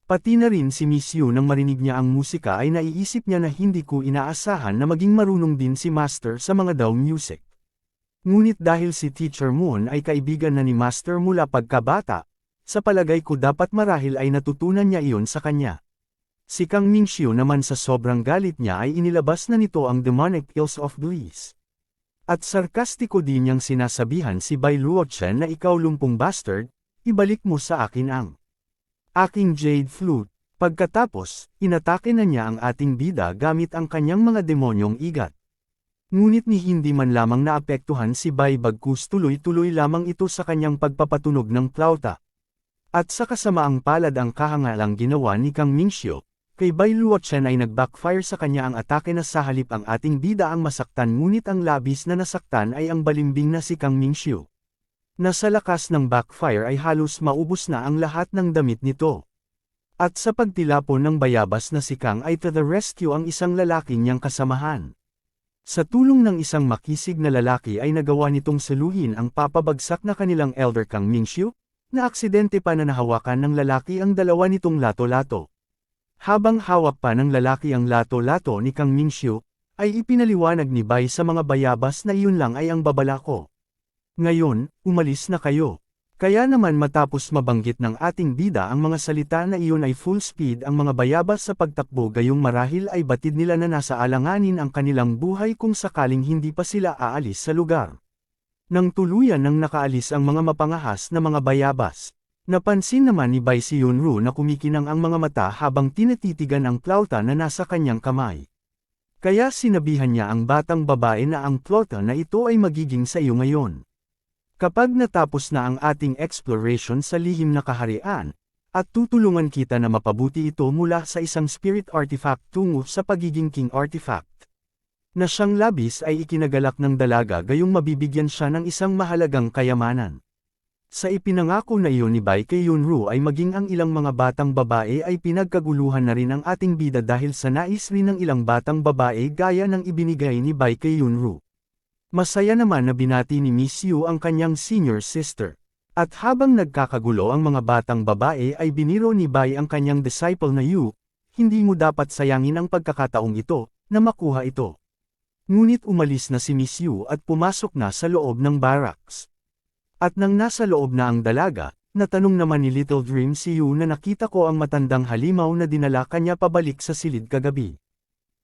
Pati na rin si Miss Yu nang marinig niya ang musika ay naiisip niya na hindi ko inaasahan na maging marunong din si Master sa mga daw music. Ngunit dahil si Teacher Moon ay kaibigan na ni Master mula pagkabata, sa palagay ko dapat marahil ay natutunan niya iyon sa kanya. Si Kang Mingxiu naman sa sobrang galit niya ay inilabas na nito ang demonic pills of bliss. At sarkastiko din niyang sinasabihan si Bai Luochen na ikaw lumpong bastard, ibalik mo sa akin ang aking jade flute. Pagkatapos, inatake na niya ang ating bida gamit ang kanyang mga demonyong igat. Ngunit ni hindi man lamang naapektuhan si Bai bagkus tuloy-tuloy lamang ito sa kanyang pagpapatunog ng plauta. At sa kasamaang palad ang kahangalang ginawa ni Kang Mingxiu, kay Bai Luochen ay nag-backfire sa kanya ang atake na sa halip ang ating bida ang masaktan ngunit ang labis na nasaktan ay ang balimbing na si Kang Mingxiu. Na sa lakas ng backfire ay halos maubos na ang lahat ng damit nito. At sa pagtilapon ng bayabas na si Kang ay to the rescue ang isang lalaking niyang kasamahan. Sa tulong ng isang makisig na lalaki ay nagawa nitong saluhin ang papabagsak na kanilang elder Kang Mingxiu, na aksidente pa na nahawakan ng lalaki ang dalawa nitong lato-lato. Habang hawak pa ng lalaki ang lato-lato ni Kang Mingxiu, ay ipinaliwanag ni Bai sa mga bayabas na iyon lang ay ang babala ko. Ngayon, umalis na kayo. Kaya naman matapos mabanggit ng ating bida ang mga salita na iyon ay full speed ang mga bayabas sa pagtakbo gayong marahil ay batid nila na nasa alanganin ang kanilang buhay kung sakaling hindi pa sila aalis sa lugar. Nang tuluyan nang nakaalis ang mga mapangahas na mga bayabas, napansin naman ni Bai si Yunru na kumikinang ang mga mata habang tinatitigan ang plauta na nasa kanyang kamay. Kaya sinabihan niya ang batang babae na ang plauta na ito ay magiging sa iyo ngayon. Kapag natapos na ang ating exploration sa lihim na kaharian, at tutulungan kita na mapabuti ito mula sa isang spirit artifact tungo sa pagiging king artifact. Na siyang labis ay ikinagalak ng dalaga gayong mabibigyan siya ng isang mahalagang kayamanan. Sa ipinangako na iyon ni Bai kay Yunru ay maging ang ilang mga batang babae ay pinagkaguluhan na rin ang ating bida dahil sa nais rin ng ilang batang babae gaya ng ibinigay ni Bai kay Yunru. Masaya naman na binati ni Miss Yu ang kanyang senior sister. At habang nagkakagulo ang mga batang babae ay biniro ni Bai ang kanyang disciple na Yu, hindi mo dapat sayangin ang pagkakataong ito, na makuha ito. Ngunit umalis na si Miss Yu at pumasok na sa loob ng barracks. At nang nasa loob na ang dalaga, natanong naman ni Little Dream si Yu na nakita ko ang matandang halimaw na dinala kanya pabalik sa silid kagabi.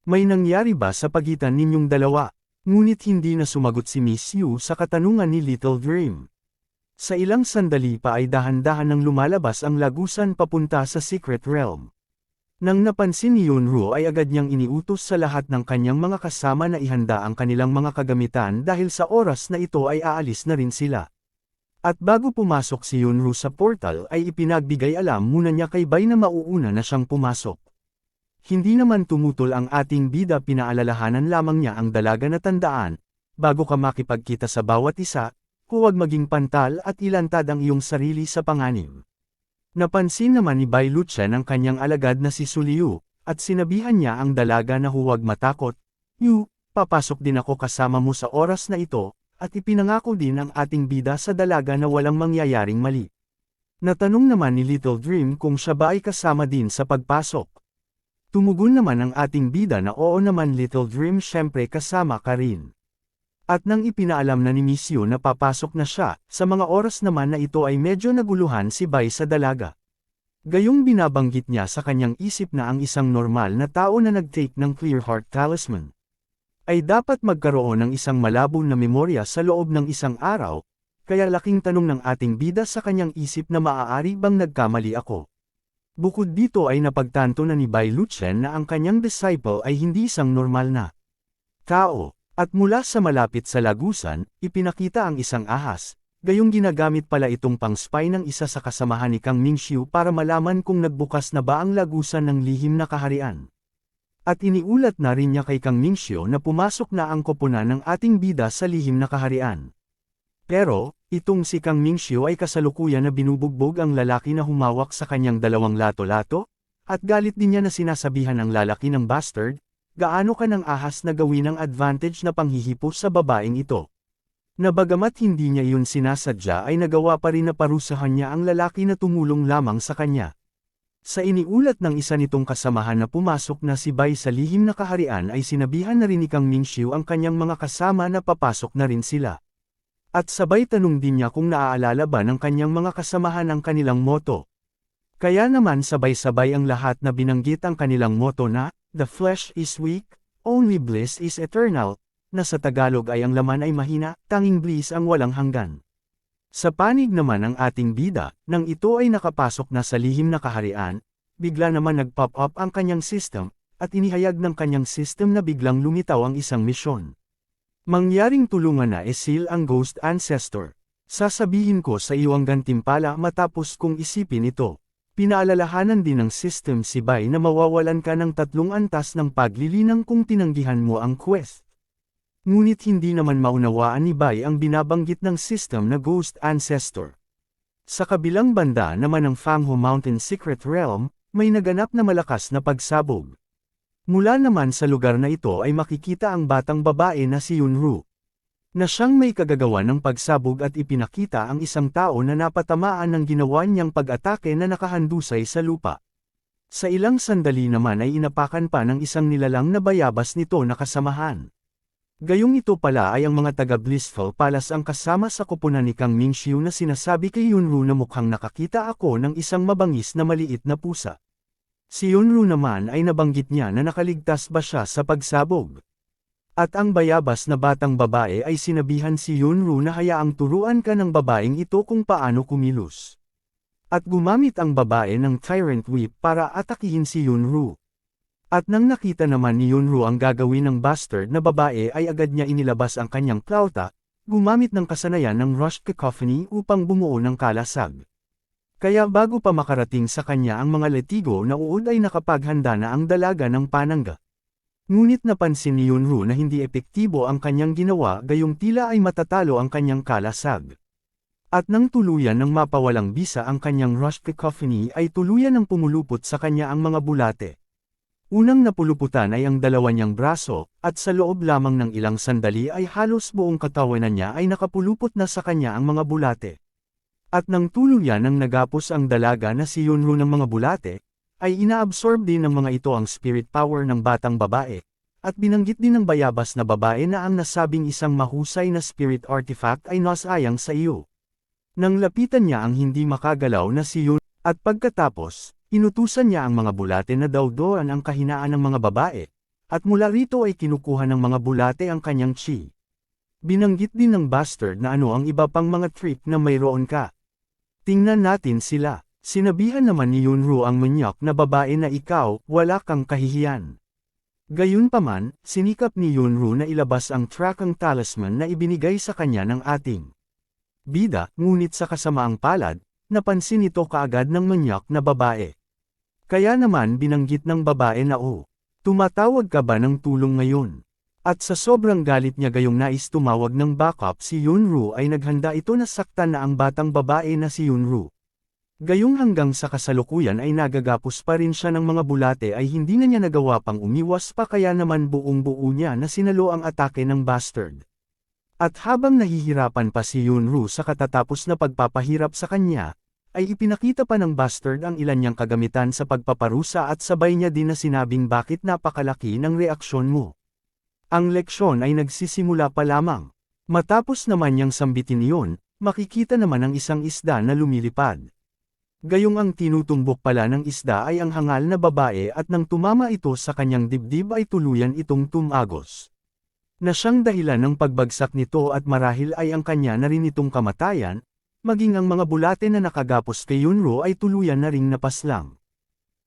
May nangyari ba sa pagitan ninyong dalawa? Ngunit hindi na sumagot si Miss Yu sa katanungan ni Little Dream. Sa ilang sandali pa ay dahan-dahan nang lumalabas ang lagusan papunta sa Secret Realm. Nang napansin ni Yunru ay agad niyang iniutos sa lahat ng kanyang mga kasama na ihanda ang kanilang mga kagamitan dahil sa oras na ito ay aalis na rin sila. At bago pumasok si Yunru sa portal ay ipinagbigay alam muna niya kay Bai na mauuna na siyang pumasok. Hindi naman tumutol ang ating bida, pinaalalahanan lamang niya ang dalaga na tandaan, bago ka makipagkita sa bawat isa, huwag maging pantal at ilantad ang iyong sarili sa panganib. Napansin naman ni Bai Luchen ang kanyang alagad na si Suliu, at sinabihan niya ang dalaga na huwag matakot, Yu, papasok din ako kasama mo sa oras na ito, at ipinangako din ang ating bida sa dalaga na walang mangyayaring mali. Natanong naman ni Little Dream kung siya ba ay kasama din sa pagpasok. Tumugon naman ang ating bida na oo naman Little Dream, syempre kasama ka rin. At nang ipinaalam na ni Miss Yu na papasok na siya, sa mga oras naman na ito ay medyo naguluhan si Bai sa dalaga. Gayong binabanggit niya sa kanyang isip na ang isang normal na tao na nag-take ng Clear Heart Talisman ay dapat magkaroon ng isang malabo na memorya sa loob ng isang araw, kaya laking tanong ng ating bida sa kanyang isip na maaari bang nagkamali ako. Bukod dito ay napagtanto na ni Bai Luchen na ang kanyang disciple ay hindi isang normal na tao, at mula sa malapit sa lagusan, ipinakita ang isang ahas, gayong ginagamit pala itong pang-spy ng isa sa kasamahan ni Kang Mingxiu para malaman kung nagbukas na ba ang lagusan ng lihim na kaharian. At iniulat na rin niya kay Kang Mingxiu na pumasok na ang koponan ng ating bida sa lihim na kaharian. Pero, itong si Kang Mingxiu ay kasalukuyan na binubugbog ang lalaki na humawak sa kanyang dalawang lato-lato, at galit din niya na sinasabihan ang lalaki ng bastard, gaano ka ng ahas na gawin ang advantage na panghihipo sa babaeng ito. Na bagamat hindi niya yun sinasadya ay nagawa pa rin na parusahan niya ang lalaki na tumulong lamang sa kanya. Sa iniulat ng isa nitong kasamahan na pumasok na si Bai sa lihim na kaharian ay sinabihan na rin ni Kang Mingxiu ang kanyang mga kasama na papasok na rin sila. At sabay tanong din niya kung naaalala ba ng kanyang mga kasamahan ang kanilang moto. Kaya naman sabay-sabay ang lahat na binanggit ang kanilang moto na, "The flesh is weak, only bliss is eternal," na sa Tagalog ay ang laman ay mahina, tanging bliss ang walang hanggan. Sa panig naman ng ating bida, nang ito ay nakapasok na sa lihim na kaharian, bigla naman nag-pop up ang kanyang system, at inihayag ng kanyang system na biglang lumitaw ang isang misyon. Mangyaring tulungan na Esil ang Ghost Ancestor. Sasabihin ko sa iyo ang gantimpala matapos kong isipin ito. Pinaalalahanan din ng system si Bai na mawawalan ka ng 3 antas ng paglilinang kung tinanggihan mo ang quest. Ngunit hindi naman maunawaan ni Bai ang binabanggit ng system na Ghost Ancestor. Sa kabilang banda naman ng Fangho Mountain Secret Realm, may naganap na malakas na pagsabog. Mula naman sa lugar na ito ay makikita ang batang babae na si Yunru, na siyang may kagagawa ng pagsabog at ipinakita ang isang tao na napatamaan ng ginawa niyang pag-atake na nakahandusay sa lupa. Sa ilang sandali naman ay inapakan pa ng isang nilalang na bayabas nito na kasamahan. Gayong ito pala ay ang mga taga Blissful Palace ang kasama sa koponan ni Kang Mingxiu na sinasabi kay Yunru na mukhang nakakita ako ng isang mabangis na maliit na pusa. Si Yunru naman ay nabanggit niya na nakaligtas ba siya sa pagsabog. At ang bayabas na batang babae ay sinabihan si Yunru na hayaang turuan ka ng babaeng ito kung paano kumilos. At gumamit ang babae ng Tyrant Whip para atakihin si Yunru. At nang nakita naman ni Yunru ang gagawin ng bastard na babae ay agad niya inilabas ang kanyang plauta, gumamit ng kasanayan ng Rush Cacophony upang bumuo ng kalasag. Kaya bago pa makarating sa kanya ang mga letigo na uod ay nakapaghanda na ang dalaga ng panangga. Ngunit napansin ni Yunru na hindi epektibo ang kanyang ginawa gayong tila ay matatalo ang kanyang kalasag. At nang tuluyan ng mapawalang bisa ang kanyang Rush Cacophony ay tuluyan ng pumulupot sa kanya ang mga bulate. Unang napuluputan ay ang dalawa niyang braso, at sa loob lamang ng ilang sandali ay halos buong katawan niya ay nakapulupot na sa kanya ang mga bulate. At nang tuluyan ng nagapos ang dalaga na si Yunru ng mga bulate, ay inaabsorb din ng mga ito ang spirit power ng batang babae, at binanggit din ng bayabas na babae na ang nasabing isang mahusay na spirit artifact ay nasayang sa iyo. Nang lapitan niya ang hindi makagalaw na si Yunru, at pagkatapos, inutusan niya ang mga bulate na dawdoan ang kahinaan ng mga babae, at mula rito ay kinukuha ng mga bulate ang kanyang chi. Binanggit din ng bastard na ano ang iba pang mga trick na mayroon ka. Tingnan natin sila. Sinabihan naman ni Yunru ang manyak na babae na ikaw, wala kang kahihiyan. Gayunpaman, sinikap ni Yunru na ilabas ang trakang talisman na ibinigay sa kanya ng ating bida, ngunit sa kasamaang palad, napansin ito kaagad ng manyak na babae. Kaya naman binanggit ng babae na tumatawag ka ba ng tulong ngayon? At sa sobrang galit niya gayong nais tumawag ng backup si Yunru ay naghanda ito na saktan na ang batang babae na si Yunru. Gayong hanggang sa kasalukuyan ay nagagapos pa rin siya ng mga bulate ay hindi na niya nagawa pang umiwas pa kaya naman buong-buo niya na sinalo ang atake ng bastard. At habang nahihirapan pa si Yunru sa katatapos na pagpapahirap sa kanya, ay ipinakita pa ng bastard ang ilan niyang kagamitan sa pagpaparusa at sabay niya din na sinabing bakit napakalaki ng reaksyon mo. Ang leksyon ay nagsisimula pa lamang. Matapos naman niyang sambitin iyon, makikita naman ang isang isda na lumilipad. Gayong ang tinutumbok pala ng isda ay ang hangal na babae at nang tumama ito sa kanyang dibdib ay tuluyan itong tumagos. Na siyang dahilan ng pagbagsak nito at marahil ay ang kanya na rin itong kamatayan, maging ang mga bulate na nakagapos kay Yunru ay tuluyan na ring napaslang.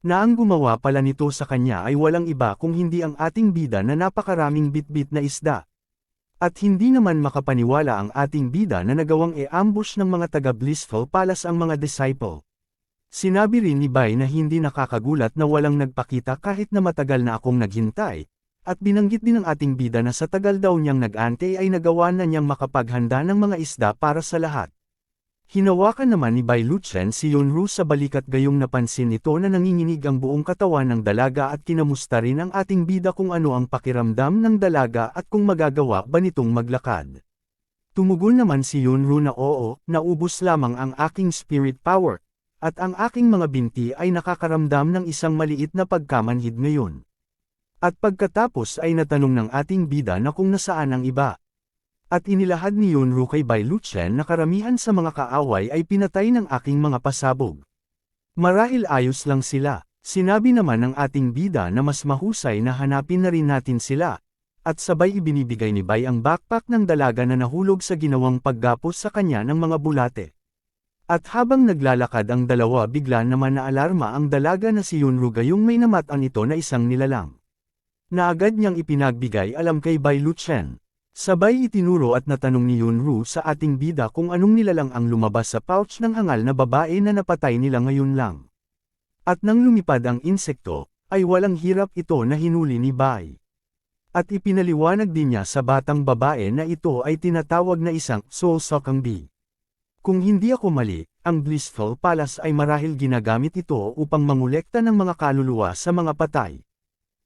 Na ang gumawa pala nito sa kanya ay walang iba kung hindi ang ating bida na napakaraming bitbit na isda. At hindi naman makapaniwala ang ating bida na nagawang ambush ng mga taga Blissful Palace ang mga disciple. Sinabi rin ni Bai na hindi nakakagulat na walang nagpakita kahit na matagal na akong naghintay, at binanggit din ng ating bida na sa tagal daw niyang nag-ante ay nagawa na niyang makapaghanda ng mga isda para sa lahat. Hinawakan naman ni Bai Luchen si Yunru sa balikat gayong napansin nito na nanginginig ang buong katawan ng dalaga at kinamusta rin ang ating bida kung ano ang pakiramdam ng dalaga at kung magagawa ba nitong maglakad. Tumugon naman si Yunru na oo, naubos lamang ang aking spirit power, at ang aking mga binti ay nakakaramdam ng isang maliit na pagkamanhid ngayon. At pagkatapos ay natanong ng ating bida na kung nasaan ang iba. At inilahad ni Yunru kay Bai Luchen na karamihan sa mga kaaway ay pinatay ng aking mga pasabog. Marahil ayos lang sila. Sinabi naman ng ating bida na mas mahusay na hanapin na rin natin sila. At sabay ibinibigay ni Bai ang backpack ng dalaga na nahulog sa ginawang paggapos sa kanya ng mga bulate. At habang naglalakad ang dalawa bigla naman naalarma ang dalaga na si Yunru gayong may namatan ito na isang nilalang. Na agad niyang ipinagbigay alam kay Bai Luchen. Sabay itinuro at natanong ni Yunru sa ating bida kung anong nilalang ang lumabas sa pouch ng hangal na babae na napatay nila ngayon lang. At nang lumipad ang insekto, ay walang hirap ito na hinuli ni Bai. At ipinaliwanag din niya sa batang babae na ito ay tinatawag na isang soul-sucking bee. Kung hindi ako mali, ang Blissful Palace ay marahil ginagamit ito upang mangolekta ng mga kaluluwa sa mga patay.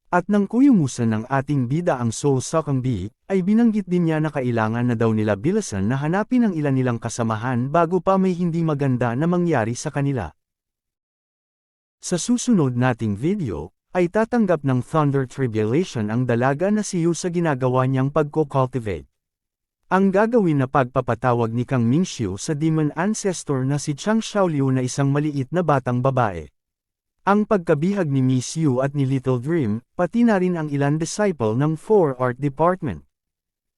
At nang kuyumusan ng ating bida ang soul-sucking bee, ay binanggit din niya na kailangan na daw nila bilisan na hanapin ang ilan nilang kasamahan bago pa may hindi maganda na mangyari sa kanila. Sa susunod nating video, ay tatanggap ng Thunder Tribulation ang dalaga na si Yu sa ginagawa niyang pagko-cultivate. Ang gagawin na pagpapatawag ni Kang Mingxiu sa demon ancestor na si Chang Xiaoliu na isang maliit na batang babae. Ang pagkabihag ni Miss Yu at ni Little Dream, pati na rin ang ilan disciple ng 4 Art Department.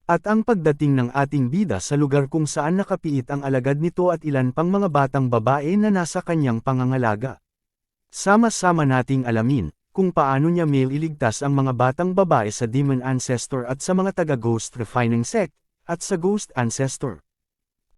At ang pagdating ng ating bida sa lugar kung saan nakapiit ang alagad nito at ilan pang mga batang babae na nasa kanyang pangangalaga. Sama-sama nating alamin kung paano niya iligtas ang mga batang babae sa demon ancestor at sa mga taga-ghost refining sect, at sa Ghost Ancestor.